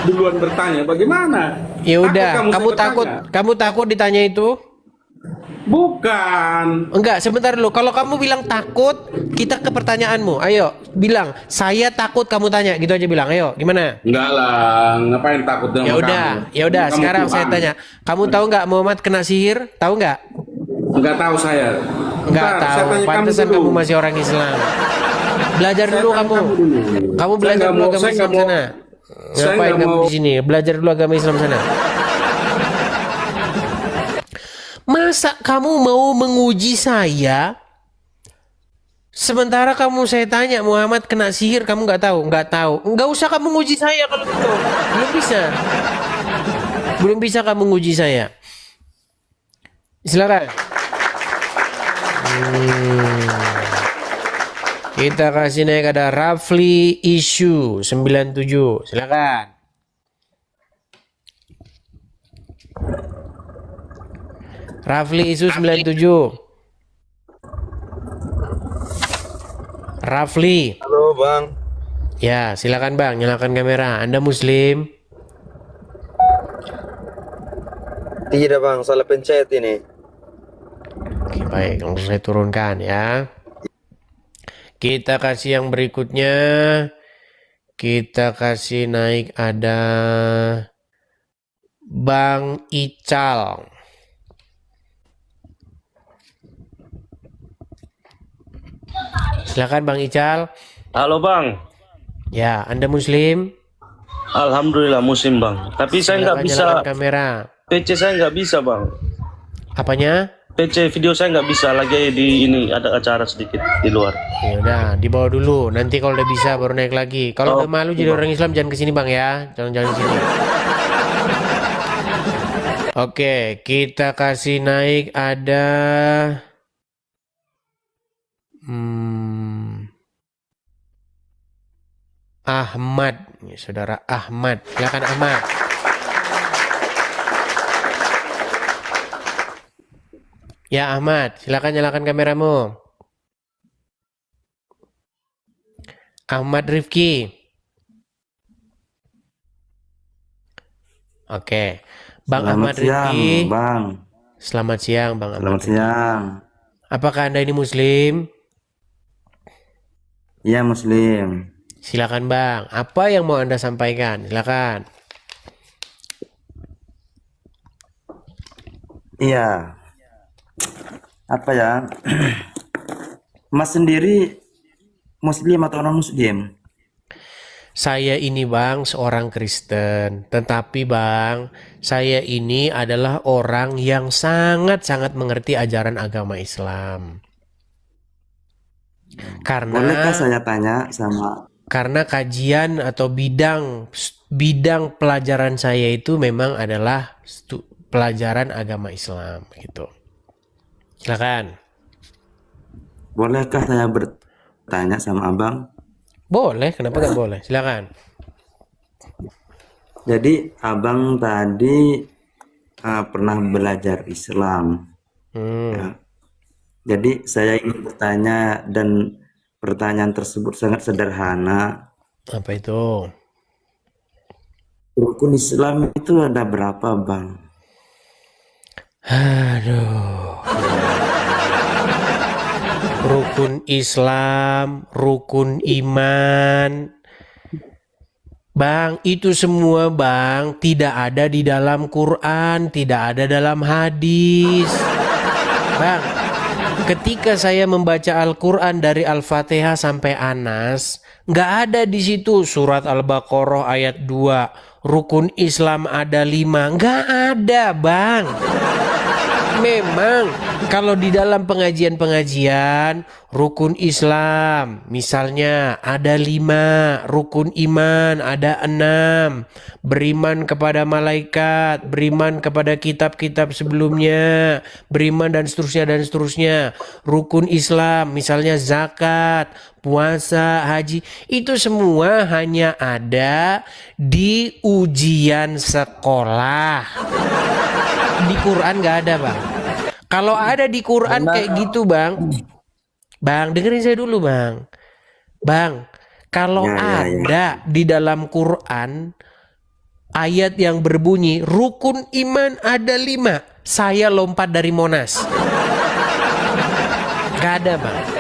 duluan bertanya. Bagaimana? Ya udah, kamu takut ditanya itu? Bukan. Enggak, sebentar dulu. Kalau kamu bilang takut, kita ke pertanyaanmu. Ayo, bilang saya takut, kamu tanya, gitu aja bilang. Ayo, gimana? Enggak lah, ngapain takut dengan kamu? Ya udah. Sekarang saya tanya, kamu tahu nggak Muhammad kena sihir? Tahu nggak? Enggak tahu saya. Enggak tahu. Pantesan kamu masih orang Islam. Belajar dulu kamu. Kamu belajar dulu agama Islam sana. Ngapain kamu di sini? Belajar dulu agama Islam sana. Masa kamu mau menguji saya? Sementara saya tanya Muhammad kena sihir, kamu nggak tahu? Nggak tahu. Nggak usah kamu nguji saya kalau gitu. Belum bisa kamu nguji saya. Silakan. Kita kasih naik ada Rafli Issue 97. Silakan. Rafli Issue 97. Rafli. Halo Bang. Ya, silakan Bang, nyalakan kamera. Anda Muslim? Tidak Bang, salah pencet ini. Oke, baik, langsung saya turunkan ya. Kita kasih yang berikutnya. Kita kasih naik ada Bang Ical. Silakan Bang Ical. Halo Bang. Ya, Anda Muslim? Alhamdulillah muslim bang. Tapi saya nggak Silakan bisa. nyalakan kamera. PC saya nggak bisa bang. Apanya? PC video saya nggak bisa lagi di ini ada acara sedikit di luar. Ya udah, dibawa dulu. Nanti kalau udah bisa baru naik lagi. Kalau udah malu jadi orang Islam jangan kesini bang ya. Jangan sini. Oke, kita kasih naik ada Ahmad, ya, saudara Ahmad. Silakan Ahmad. Ya Ahmad, silakan nyalakan kameramu. Ahmad Rifki. Oke. Bang Ahmad Rifki. Bang. Selamat siang, Bang Ahmad. Selamat siang. Apakah Anda ini Muslim? Iya, Muslim. Silakan, Bang. Apa yang mau Anda sampaikan? Silakan. Iya. Apa ya? Mas sendiri Muslim atau non-Muslim? Saya ini Bang seorang Kristen, tetapi Bang, saya ini adalah orang yang sangat-sangat mengerti ajaran agama Islam. Bolehkah saya tanya sama? Karena kajian atau bidang pelajaran saya itu memang adalah pelajaran agama Islam gitu. Silakan. Bolehkah saya bertanya sama Abang? Boleh, kenapa nggak boleh? Silakan. Jadi Abang tadi pernah belajar Islam. Ya. Jadi saya ingin bertanya dan pertanyaan tersebut sangat sederhana. Apa itu? Rukun Islam itu ada berapa, Bang? Aduh. Rukun Islam, rukun iman. Bang, itu semua Bang tidak ada di dalam Quran, tidak ada dalam hadis. Bang, ketika saya membaca Al-Quran dari Al-Fatihah sampai Anas, nggak ada di situ surat Al-Baqarah ayat 2, rukun Islam ada 5, nggak ada Bang. Memang kalau di dalam pengajian-pengajian rukun Islam misalnya ada 5, rukun iman ada 6, beriman kepada malaikat, beriman kepada kitab-kitab sebelumnya, beriman dan seterusnya. Rukun Islam misalnya zakat, puasa, haji, itu semua hanya ada di ujian sekolah. Di Quran nggak ada Bang. Kalau ada di Quran kayak gitu Bang, dengerin saya dulu Bang. Kalau ada di dalam Quran ayat yang berbunyi rukun iman ada 5, saya lompat dari Monas. Gak ada Bang.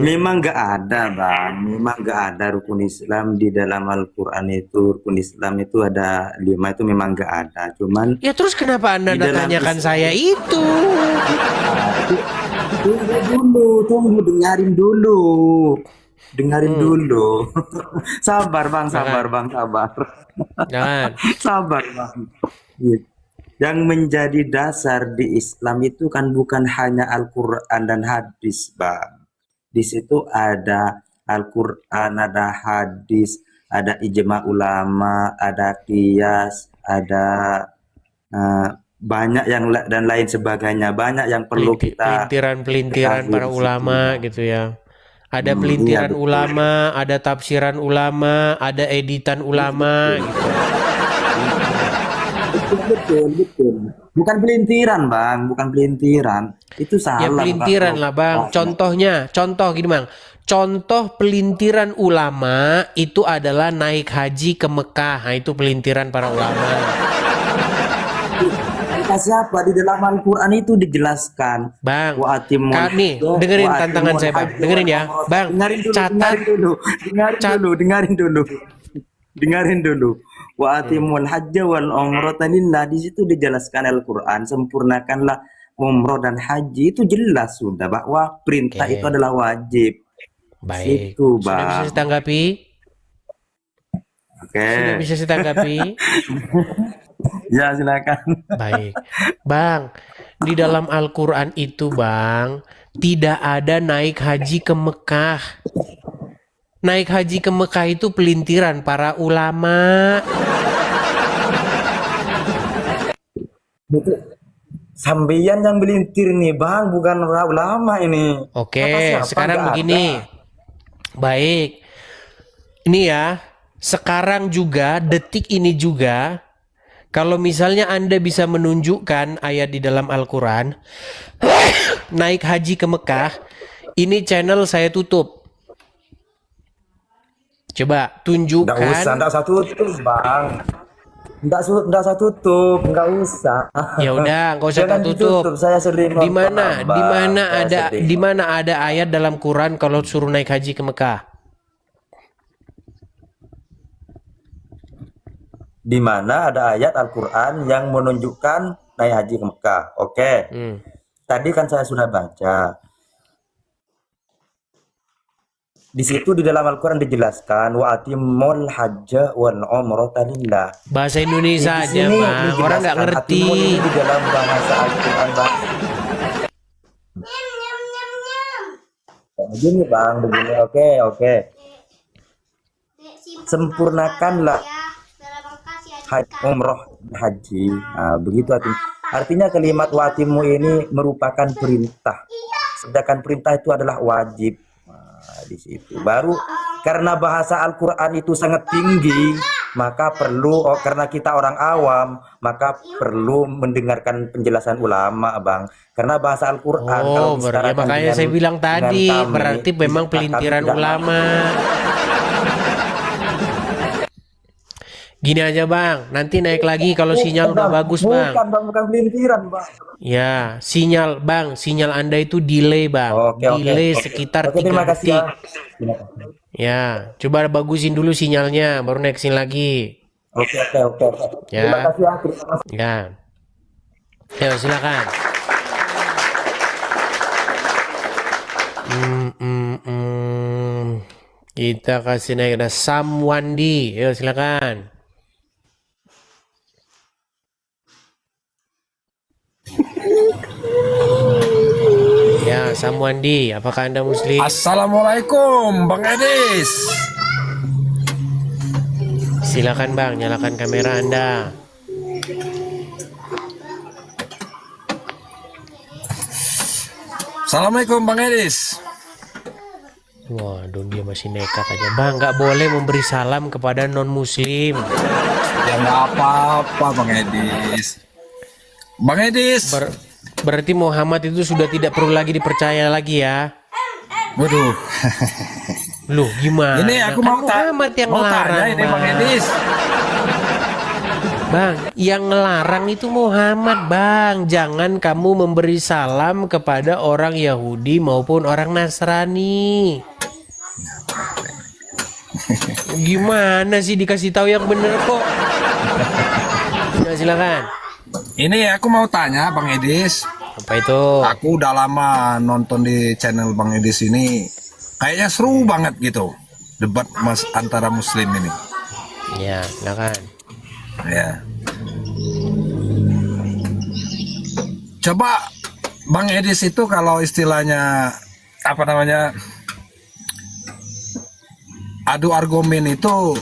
Memang nggak ada, Bang. Memang nggak ada rukun Islam di dalam Al-Quran itu. Rukun Islam itu ada 5, itu memang nggak ada. Cuman ya terus kenapa Anda tanyakan saya itu? Tunggu, dengarin dulu. Sabar Bang, sabar. Jangan. Sabar Bang. Yang menjadi dasar di Islam itu kan bukan hanya Al-Quran dan hadis, Bang. Di situ ada Al-Quran, ada hadis, ada ijma ulama, ada qiyas, ada banyak yang dan lain sebagainya. Banyak yang perlu kita pelintiran para ulama gitu ya. Ada pelintiran ulama, ada tafsiran ulama, ada editan ulama gitu. Betul. Bukan pelintiran, Bang. Bukan pelintiran. Itu salah. Ya pelintiran lah, Bang. Contoh gini, Bang. Contoh pelintiran ulama itu adalah naik haji ke Mekah. Nah, itu pelintiran para ulama. Siapa di dalam Al-Quran itu dijelaskan, Bang. Nih, dengerin tantangan saya, Bang. Dengerin ya, Bang. Dengarin dulu. Wa atimul hajja wal umrata lillah, di situ dijelaskan Al-Quran, sempurnakanlah umroh dan haji, itu jelas sudah bahwa perintah itu adalah wajib. Baik. Situ, Sudah bisa Bang. saya tanggapi? Oke. Sudah bisa saya tanggapi? Ya, silakan. Baik. Bang, di dalam Al-Quran itu Bang, tidak ada naik haji ke Mekah. Naik haji ke Mekah itu pelintiran para ulama. Itu sambian yang belintir nih, Bang, bukan ulama ini. Oke, Kata siapa? sekarang Nggak begini. ada. Baik. Ini ya, sekarang juga, detik ini juga, kalau misalnya Anda bisa menunjukkan ayat di dalam Al-Quran, naik haji ke Mekah, ini channel saya tutup. Coba tunjukkan. Nggak usah tutup, Bang. Nggak usah tutup, nggak usah. Ya udah, nggak usah Jangan tutup. ditutup, saya sering Di nonton, mana? Bang. Saya sering. Di mana ada ayat dalam Quran kalau suruh naik haji ke Mekah? Di mana ada ayat Al-Quran yang menunjukkan naik haji ke Mekah. Oke. Tadi kan saya sudah baca. Di situ di dalam Al-Quran dijelaskan wa atimul hajja wal umrata lillah. Bahasa Indonesia aja, Bang. Orang nggak ngerti. Atimun ini di dalam bahasa Al-Quran, Bang. Begini, Bang, begini. Oke. Sempurnakanlah umroh haji. Nah, begitu artinya kalimat watimu ini merupakan perintah. Sedangkan perintah itu adalah wajib. Nah, di situ baru karena bahasa Al-Quran itu sangat tinggi, maka perlu karena kita orang awam, maka perlu mendengarkan penjelasan ulama, Bang. Karena bahasa Al-Quran kalau ya makanya saya bilang tadi, berarti memang pelintiran ulama. Gini aja, Bang, nanti naik lagi kalau sinyal udah bagus, Bang. Bukan pelintiran, Bang. Ya, sinyal, Bang, sinyal Anda itu delay, Bang. Delay sekitar 3 detik. Ya, coba bagusin dulu sinyalnya, baru naik sini lagi. Oke. Ya. Terima kasih ya. Ayo, silakan. Kita kasih naik ada Samwandi. Ayo, silakan. Ya, Samwandi, apakah Anda Muslim? Assalamualaikum, Bang Edis. Silakan, Bang, nyalakan kamera Anda. Assalamualaikum, Bang Edis. Waduh, dia masih nekat aja. Bang, nggak boleh memberi salam kepada non-muslim. Ya nggak apa-apa, Bang Edis. Bang Edis. Berarti Muhammad itu sudah tidak perlu lagi dipercaya lagi ya? Waduh. Loh, gimana? Ini aku mau Muhammad yang ngelarang, ini Bang Edis. Bang, yang ngelarang itu Muhammad, Bang. Jangan kamu memberi salam kepada orang Yahudi maupun orang Nasrani. Gimana sih, dikasih tahu yang bener kok? Nah, silakan. Ini aku mau tanya, Bang Edis. Apa itu? Aku udah lama nonton di channel Bang Edis ini. Kayaknya seru banget gitu debat antara Muslim ini. Ya, silakan. Ya. Coba Bang Edis itu kalau istilahnya apa namanya adu argumen itu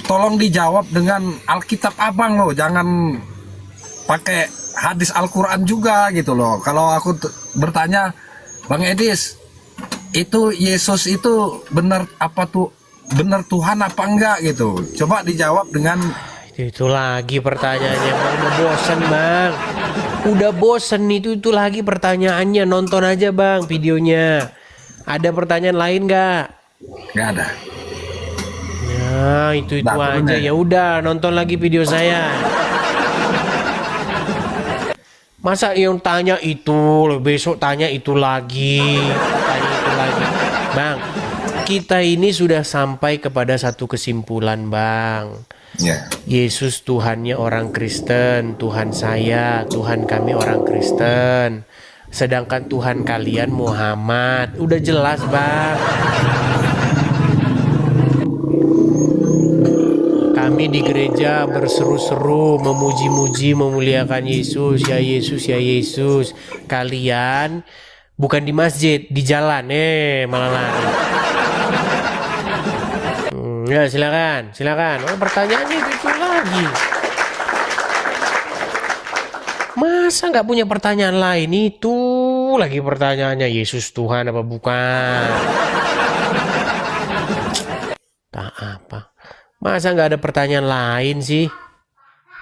tolong dijawab dengan Alkitab Abang loh, jangan pakai hadis Al-Quran juga gitu loh. Kalau aku bertanya, Bang Edis, itu Yesus itu benar apa tuh, benar Tuhan apa enggak gitu? Coba dijawab dengan itu lagi pertanyaannya, Bang. Udah bosen, Bang. Udah bosen itu lagi pertanyaannya. Nonton aja, Bang, videonya. Ada pertanyaan lain nggak? Nggak ada. Ya, itu aja. Ya udah, nonton lagi video saya. Masa yang tanya itu, besok tanya itu lagi, Bang. Kita ini sudah sampai kepada satu kesimpulan, Bang. Yesus Tuhannya orang Kristen, Tuhan saya, Tuhan kami orang Kristen. sedangkan Tuhan kalian Muhammad. Udah jelas, Bang. Kami di gereja berseru-seru, memuji-muji, memuliakan Yesus, ya Yesus, ya Yesus. Kalian bukan di masjid, di jalan, malah lari. Ya silakan. Oh, pertanyaannya itu lagi. Masa nggak punya pertanyaan lain? Itu lagi pertanyaannya, Yesus Tuhan apa bukan? Tak apa. Masa nggak ada pertanyaan lain sih?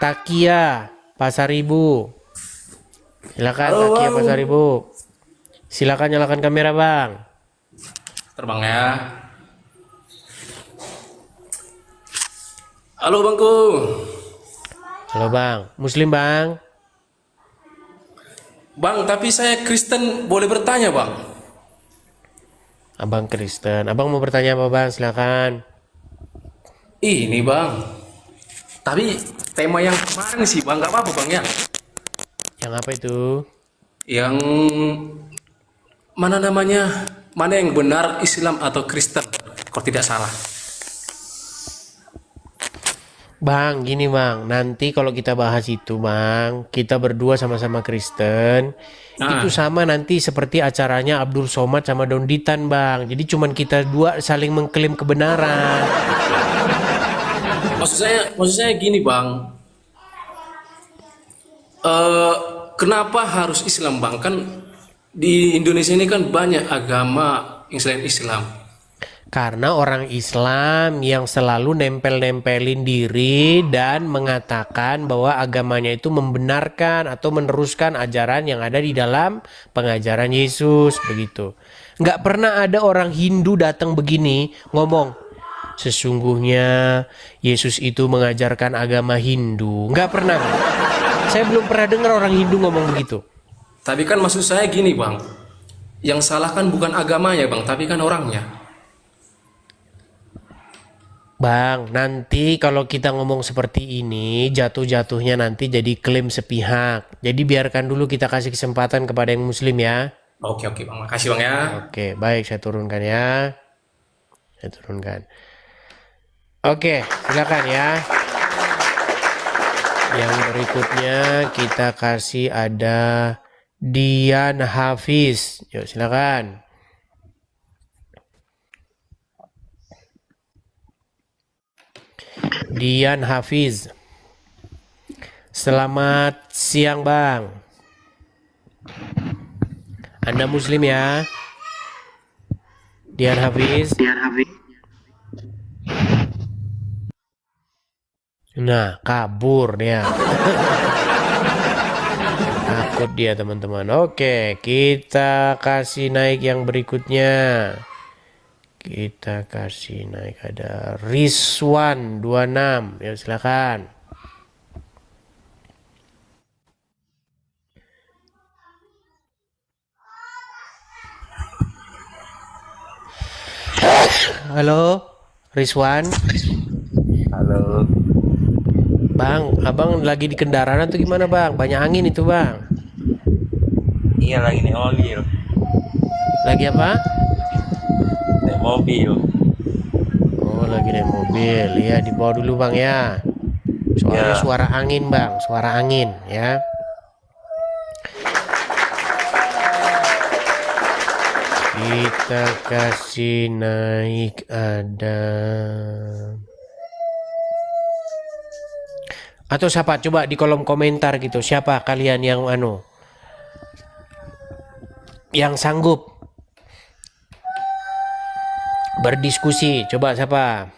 Takia, Pasar Ibu. Silakan. Halo, Takia, Bang. Pasar Ibu. Silakan nyalakan kamera, Bang. Terbang ya. Halo, Bangku. Halo, Bang. Muslim, Bang? Bang, tapi saya Kristen, boleh bertanya, Bang? Abang Kristen. Abang mau bertanya apa, Bang? Silakan. Ini, Bang. Tapi tema yang kemarin sih, Bang. Gak apa-apa, Bang, ya? Yang apa itu? Yang mana namanya? Mana yang benar, Islam atau Kristen? Kalau tidak salah. Bang, gini Bang, nanti kalau kita bahas itu Bang, kita berdua sama-sama Kristen, itu sama nanti seperti acaranya Abdul Somad sama Donditan Bang. Jadi cuman kita dua saling mengklaim kebenaran. Maksud saya gini Bang, kenapa harus Islam Bang? Kan di Indonesia ini kan banyak agama yang selain Islam. Karena orang Islam yang selalu nempel-nempelin diri dan mengatakan bahwa agamanya itu membenarkan atau meneruskan ajaran yang ada di dalam pengajaran Yesus, begitu. Nggak pernah ada orang Hindu datang begini ngomong, sesungguhnya Yesus itu mengajarkan agama Hindu. Nggak pernah. Saya belum pernah dengar orang Hindu ngomong begitu. Tapi kan maksud saya gini Bang, yang salah kan bukan agamanya Bang, tapi kan orangnya. Bang, nanti kalau kita ngomong seperti ini, jatuh-jatuhnya nanti jadi klaim sepihak. Jadi biarkan dulu kita kasih kesempatan kepada yang Muslim ya. Oke Bang, makasih Bang ya. Oke, baik, saya turunkan ya. Saya turunkan. Oke, silakan ya. Yang berikutnya kita kasih ada Dian Hafiz. Yuk, silakan. Dian Hafiz. Selamat siang Bang. Anda Muslim ya? Dian Hafiz. Nah, kabur dia. Takut dia teman-teman. Oke, kita kasih naik yang berikutnya. Kita kasih naik, ada Rizwan 26. Ya silakan. Halo, Rizwan. Halo. Bang, abang lagi di kendaraan atau gimana Bang? Banyak angin itu Bang. Iya, lagi naik mobil. Lagi apa? Naik mobil. Oh, lagi naik mobil. Ya, dibawa dulu Bang ya. Soalnya Ya. suara angin Bang, suara angin ya. Kita kasih naik ada. Atau siapa coba di kolom komentar gitu, siapa kalian yang yang sanggup berdiskusi, coba siapa?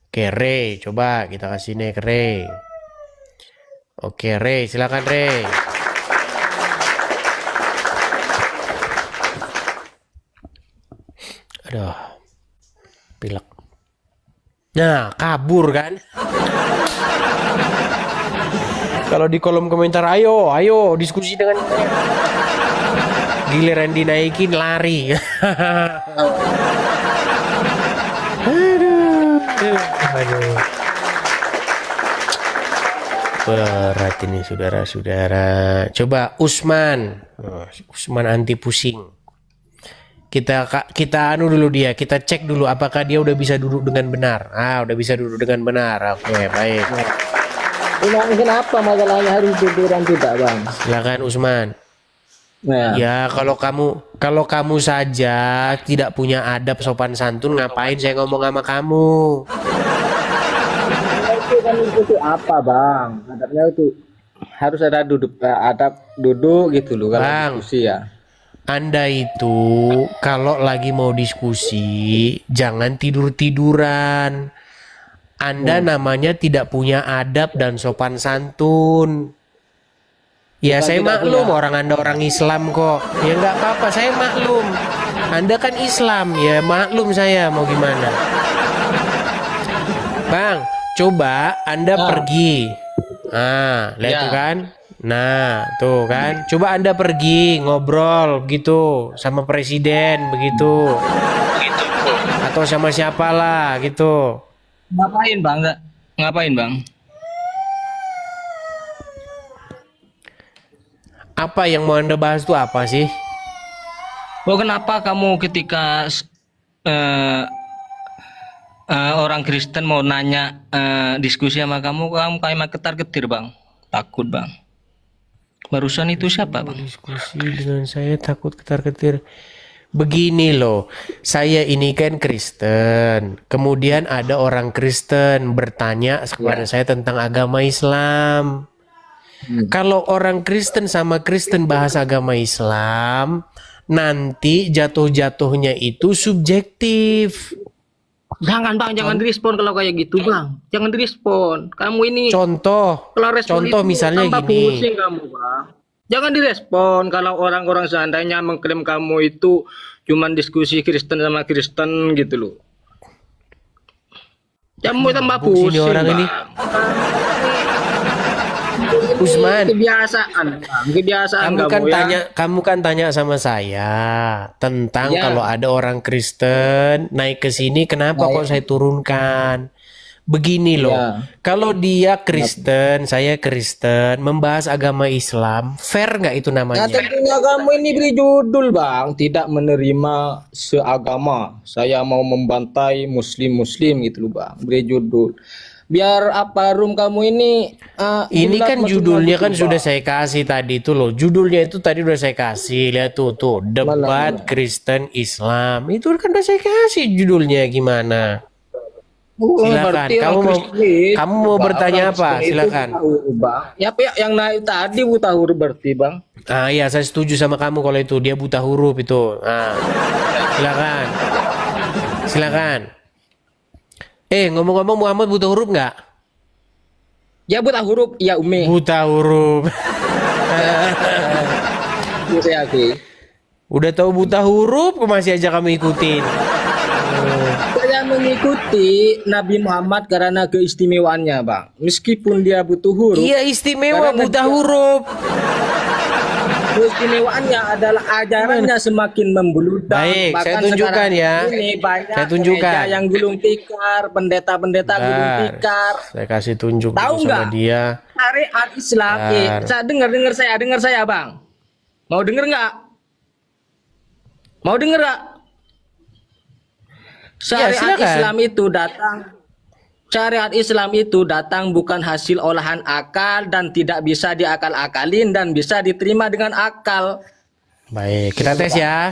Oke, Ray, coba kita kasih nih ke Ray. Oke, Ray, silakan Ray. Aduh, pilek. Nah, kabur kan? Kalau di kolom komentar, ayo diskusi dengan saya. Giliran dinaikin lari. Aduh. Berat ini saudara-saudara. Coba Usman. Oh, Usman anti pusing. Kita anu dulu dia, kita cek dulu apakah dia udah bisa duduk dengan benar. Udah bisa duduk dengan benar. Oke, baik. Kenapa masalahnya harus tiduran tidak, Bang? Silakan Usman. Nah. Ya, kalau kamu saja tidak punya adab sopan santun, ngapain saya ngomong sama kamu? Itu apa, Bang? Adabnya itu harus ada adab duduk gitu loh kalau Bang, diskusi ya. Anda itu kalau lagi mau diskusi jangan tidur-tiduran. Anda namanya tidak punya adab dan sopan santun. Ya Bukan saya tidak maklum punya. orang Anda orang Islam kok. Ya nggak apa-apa, saya maklum. Anda kan Islam, ya maklum saya mau gimana. Bang, coba Anda pergi. Lihat tuh kan. Nah, tuh kan. Coba Anda pergi ngobrol gitu sama presiden begitu. Atau sama siapalah gitu. Ngapain, Bang? Ngapain, Bang? Apa yang mau Anda bahas tuh apa sih? Oh, kenapa kamu ketika orang Kristen mau nanya diskusi sama kamu kayak ketar-ketir, Bang? Takut, Bang. Barusan itu siapa, Bang? Diskusi dengan saya takut ketar-ketir. Begini loh, saya ini kan Kristen. Kemudian ada orang Kristen bertanya kepada saya tentang agama Islam. Kalau orang Kristen sama Kristen bahas agama Islam, nanti jatuh-jatuhnya itu subjektif. Jangan, Bang, jangan direspon kalau kayak gitu, Bang. Jangan direspon. Kamu ini Contoh itu misalnya tambah gini. pusing kamu, Bang. Jangan direspon kalau orang-orang seandainya mengklaim kamu itu cuman diskusi Kristen sama Kristen gitu loh. Kamu tambah pusing, Sini orang Bang. ini. Usman, Kebiasaan, Bang. Kebiasaan kamu kan tanya sama saya tentang kalau ada orang Kristen naik ke sini kenapa kok saya turunkan? Begini loh, kalau dia Kristen, saya Kristen, membahas agama Islam, fair nggak itu namanya? Ya tentunya kamu ini beri judul, Bang, tidak menerima seagama. Saya mau membantai muslim-muslim gitu loh, Bang. Beri judul. Biar apa room kamu ini Ini bulat kan masuk judulnya gitu, kan Bang. sudah saya kasih tadi itu loh. Judulnya itu tadi udah saya kasih. Lihat tuh, debat Kristen Islam. Itu kan udah saya kasih judulnya gimana? Silakan. Kamu mau bertanya apa? Silakan. Ya, yang naik tadi buta huruf berarti, Bang. Iya, saya setuju sama kamu kalau itu dia buta huruf itu. Silakan. Silakan. Ngomong-ngomong Muhammad buta huruf nggak? Ya buta huruf, ya Umi. Buta huruf. Udah tahu buta huruf, kok masih aja kamu ikutin? Saya mengikuti Nabi Muhammad karena keistimewaannya, Bang. Meskipun dia butuh huruf. Iya, istimewa buta huruf. Keistimewaannya adalah ajarannya semakin membludak. Baik, saya Bahkan tunjukkan sekarang ya. Ini banyak Saya tunjukkan. gereja yang gulung tikar, pendeta-pendeta gulung tikar. Saya kasih tunjuk Tahu dulu sama nggak? dia. Syariat Islam. Saya dengar saya, Bang. Mau denger nggak? Mau denger nggak? Syariat Islam itu datang. Syariat Islam itu datang bukan hasil olahan akal dan tidak bisa diakal-akalin dan bisa diterima dengan akal. Baik, kita tes ya.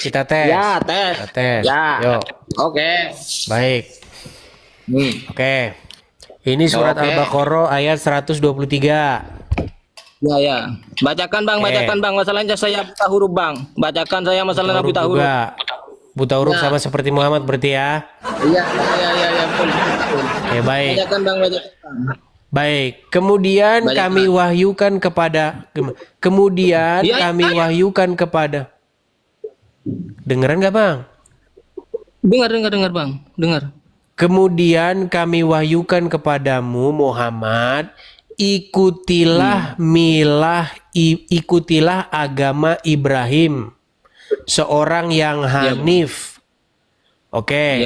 Kita tes. Ya, tes. Kita tes. Ya. Yuk. Oke. Baik. Oke. Ini surat Al-Baqarah ayat 123. Ya. Bacakan, Bang, Masalahnya saya buta huruf, Bang. Bacakan saya masalahnya buta huruf. Buta huruf sama seperti Muhammad berarti ya. Iya, betul. Oke, baik. Bacakan, Bang. Baik. Kemudian kami wahyukan kepada Dengeran nggak, Bang? Dengar, Bang. Dengar. Kemudian kami wahyukan kepadamu Muhammad, ikutilah ikutilah agama Ibrahim, seorang yang hanif. Oke.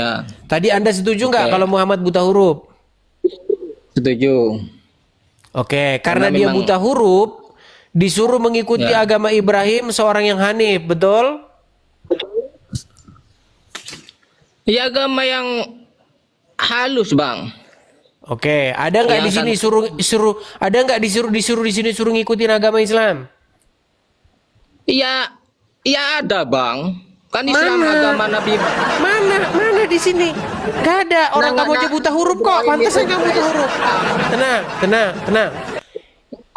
Tadi Anda setuju nggak kalau Muhammad buta huruf? Setuju. Oke, karena dia memang- buta huruf, disuruh mengikuti Ya. agama Ibrahim, seorang yang hanif, betul? Ya agama yang halus, Bang. Oke, ada nggak di Yang sini ada nggak disuruh di sini suruh ngikutin agama Islam? Ya, ya ada, Bang. Kan Islam Mana? agama Nabi. Mana di sini? Gak ada, orang Nah, kamu nah, aja buta huruf kok, Ibrahim pantesan itu kamu buta juga huruf. Tenang.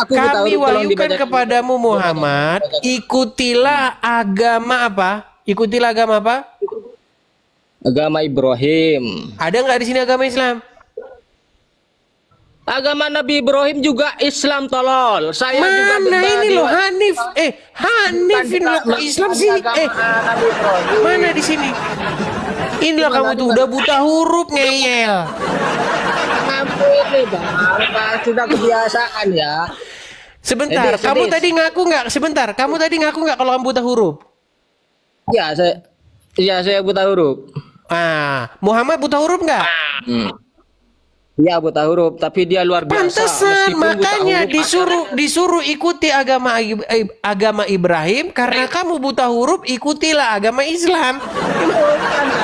Aku buta Kami huruf, tolong wahyukan dibaca. kepadamu Muhammad, ikutilah agama apa? Ikutilah agama apa? Agama Ibrahim. Ada nggak di sini agama Islam? Agama Nabi Ibrahim juga Islam, tolol. Saya juga Mana ini loh Hanif? Hanif ini loh, Bukan Islam sih. Nabi Ibrahim. Mana di sini? Inilah kamu tuh udah buta huruf ngeyel. Kamu ini, Bang, sudah kebiasaan ya. Sebentar, Edis, kamu Edis. tadi ngaku nggak? Sebentar, kamu tadi ngaku nggak kalau kamu buta huruf? Ya, saya buta huruf. Muhammad buta huruf nggak? Ya, buta huruf, tapi dia luar biasa. Pantesan, Meskipun buta makanya huruf, disuruh ikuti agama Ibrahim karena kamu buta huruf, ikutilah agama Islam.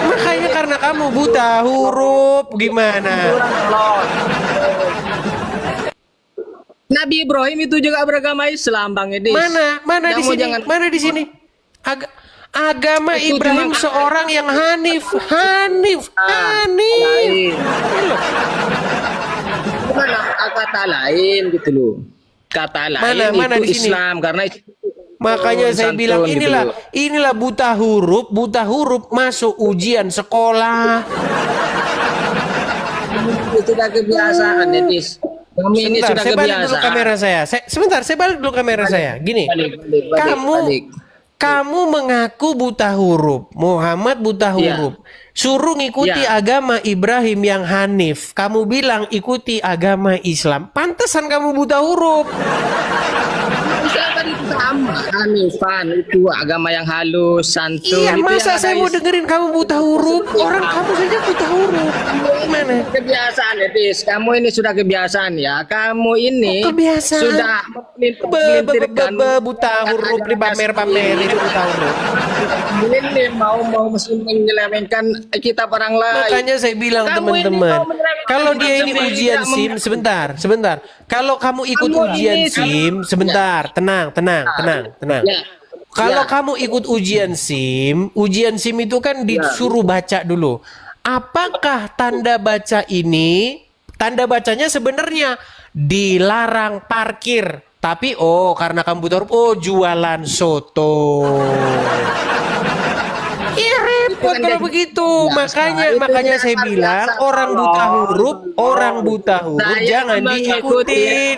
Makanya karena kamu buta huruf, gimana? Nabi Ibrahim itu juga beragama Islam, Bang Edis. Mana di Kamu sini? jangan- Mana di sini? Agama Itu Ibrahim cuma- seorang yang hanif. lain. Loh. Kata lain gitu loh. Kata lain Mana itu di sini? Islam karena Makanya saya santun bilang gitu loh. inilah buta huruf masuk ujian sekolah. Itu sudah kebiasaan, Edis. Kami ini Sebentar, sudah saya balik dulu kebiasaan. kamera saya. Sebentar, saya balik dulu kamera saya. Gini, Balik. kamu mengaku buta huruf, Muhammad buta Iya. huruf. Suruh ngikuti Iya. agama Ibrahim yang hanif. Kamu bilang ikuti agama Islam. Pantesan kamu buta huruf. Kan itu sama, Hanifan itu agama yang halus, santun. Iya, itu masa yang saya ada mau dengerin kamu buta huruf? Orang kamu saja buta huruf. Gimana? Kebiasaan, Edis. Kamu ini sudah kebiasaan ya. Kamu ini Kebiasaan. sudah melintirkan Buta huruf di pamer-pamer itu buta huruf. ini mau mesti menyelewengkan kitab orang lain. Makanya saya bilang Kamu ini teman-teman, mau menyelewengkan kalau kitab dia ini sendiri, ujian tidak SIM, sebentar. Kalau kamu ikut Kamu ujian ini- SIM, sebentar, tenang. Ya. Kalau Ya. kamu ikut ujian SIM itu kan disuruh baca dulu. Apakah tanda baca ini, tanda bacanya sebenarnya dilarang parkir. Tapi karena kamu buta huruf, jualan soto. Iya repot kalau begitu. Makanya saya bilang orang buta huruf jangan diikutin.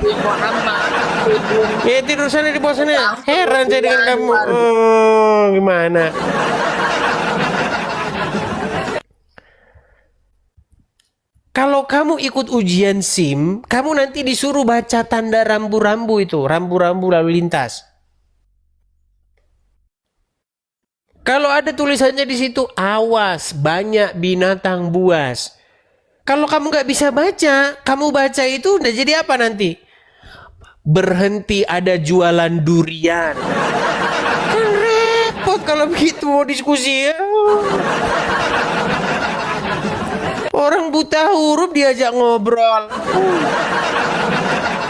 Ya tidur sana di bawah sana. Heran saya dengan kamu. Gimana? Kalau kamu ikut ujian SIM, kamu nanti disuruh baca tanda rambu-rambu itu, rambu-rambu lalu lintas. Kalau ada tulisannya di situ, awas banyak binatang buas. Kalau kamu nggak bisa baca, kamu baca itu udah jadi apa nanti? Berhenti ada jualan durian. Kan repot kalau begitu mau diskusi ya. Orang buta huruf diajak ngobrol.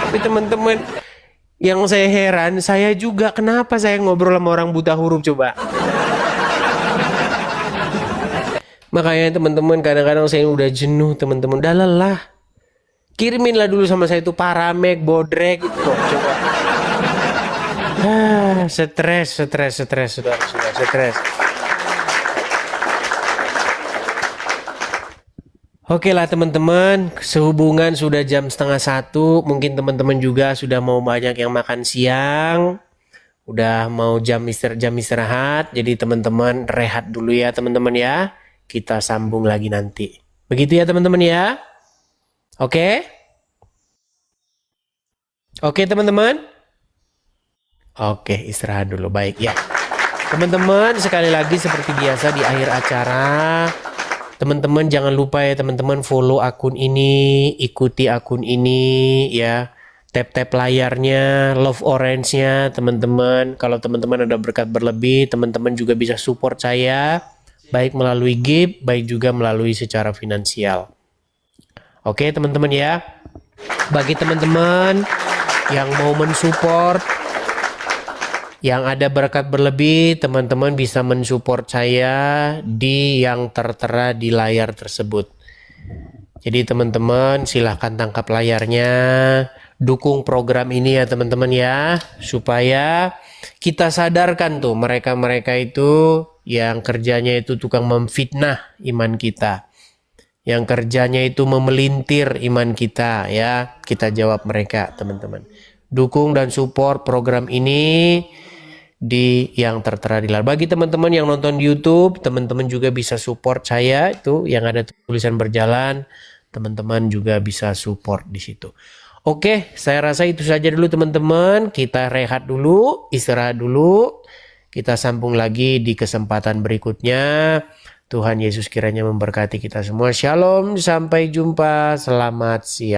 Tapi teman-teman, yang saya heran, saya juga kenapa saya ngobrol sama orang buta huruf coba. Makanya teman-teman kadang-kadang saya udah jenuh teman-teman, udah lelah. Kiriminlah dulu sama saya itu Paramek, Bodrek gitu loh, coba. Stres. Oke lah teman-teman, sehubungan sudah jam 12:30, mungkin teman-teman juga sudah mau banyak yang makan siang, udah mau jam istirahat, jadi teman-teman rehat dulu ya teman-teman ya. Kita sambung lagi nanti. Begitu ya teman-teman ya. Oke? Oke teman-teman? Oke, istirahat dulu. Baik ya. Teman-teman, sekali lagi seperti biasa di akhir acara, teman-teman jangan lupa ya teman-teman follow akun ini, ikuti akun ini ya. tap-tap layarnya, love orange-nya teman-teman. Kalau teman-teman ada berkat berlebih, teman-teman juga bisa support saya, baik melalui gift, baik juga melalui secara finansial. Oke teman-teman ya. Bagi teman-teman yang mau mensupport, yang ada berkat berlebih, teman-teman bisa mensupport saya di yang tertera di layar tersebut. Jadi teman-teman silahkan tangkap layarnya, dukung program ini ya teman-teman ya, supaya kita sadarkan tuh mereka-mereka itu yang kerjanya itu tukang memfitnah iman kita, yang kerjanya itu memelintir iman kita ya, kita jawab mereka teman-teman. Dukung dan support program ini di yang tertera di layar. Bagi teman-teman yang nonton di YouTube, teman-teman juga bisa support saya itu yang ada tulisan berjalan, teman-teman juga bisa support di situ. Oke, saya rasa itu saja dulu teman-teman. Kita rehat dulu, istirahat dulu. Kita sambung lagi di kesempatan berikutnya. Tuhan Yesus kiranya memberkati kita semua. Shalom, sampai jumpa. Selamat siang.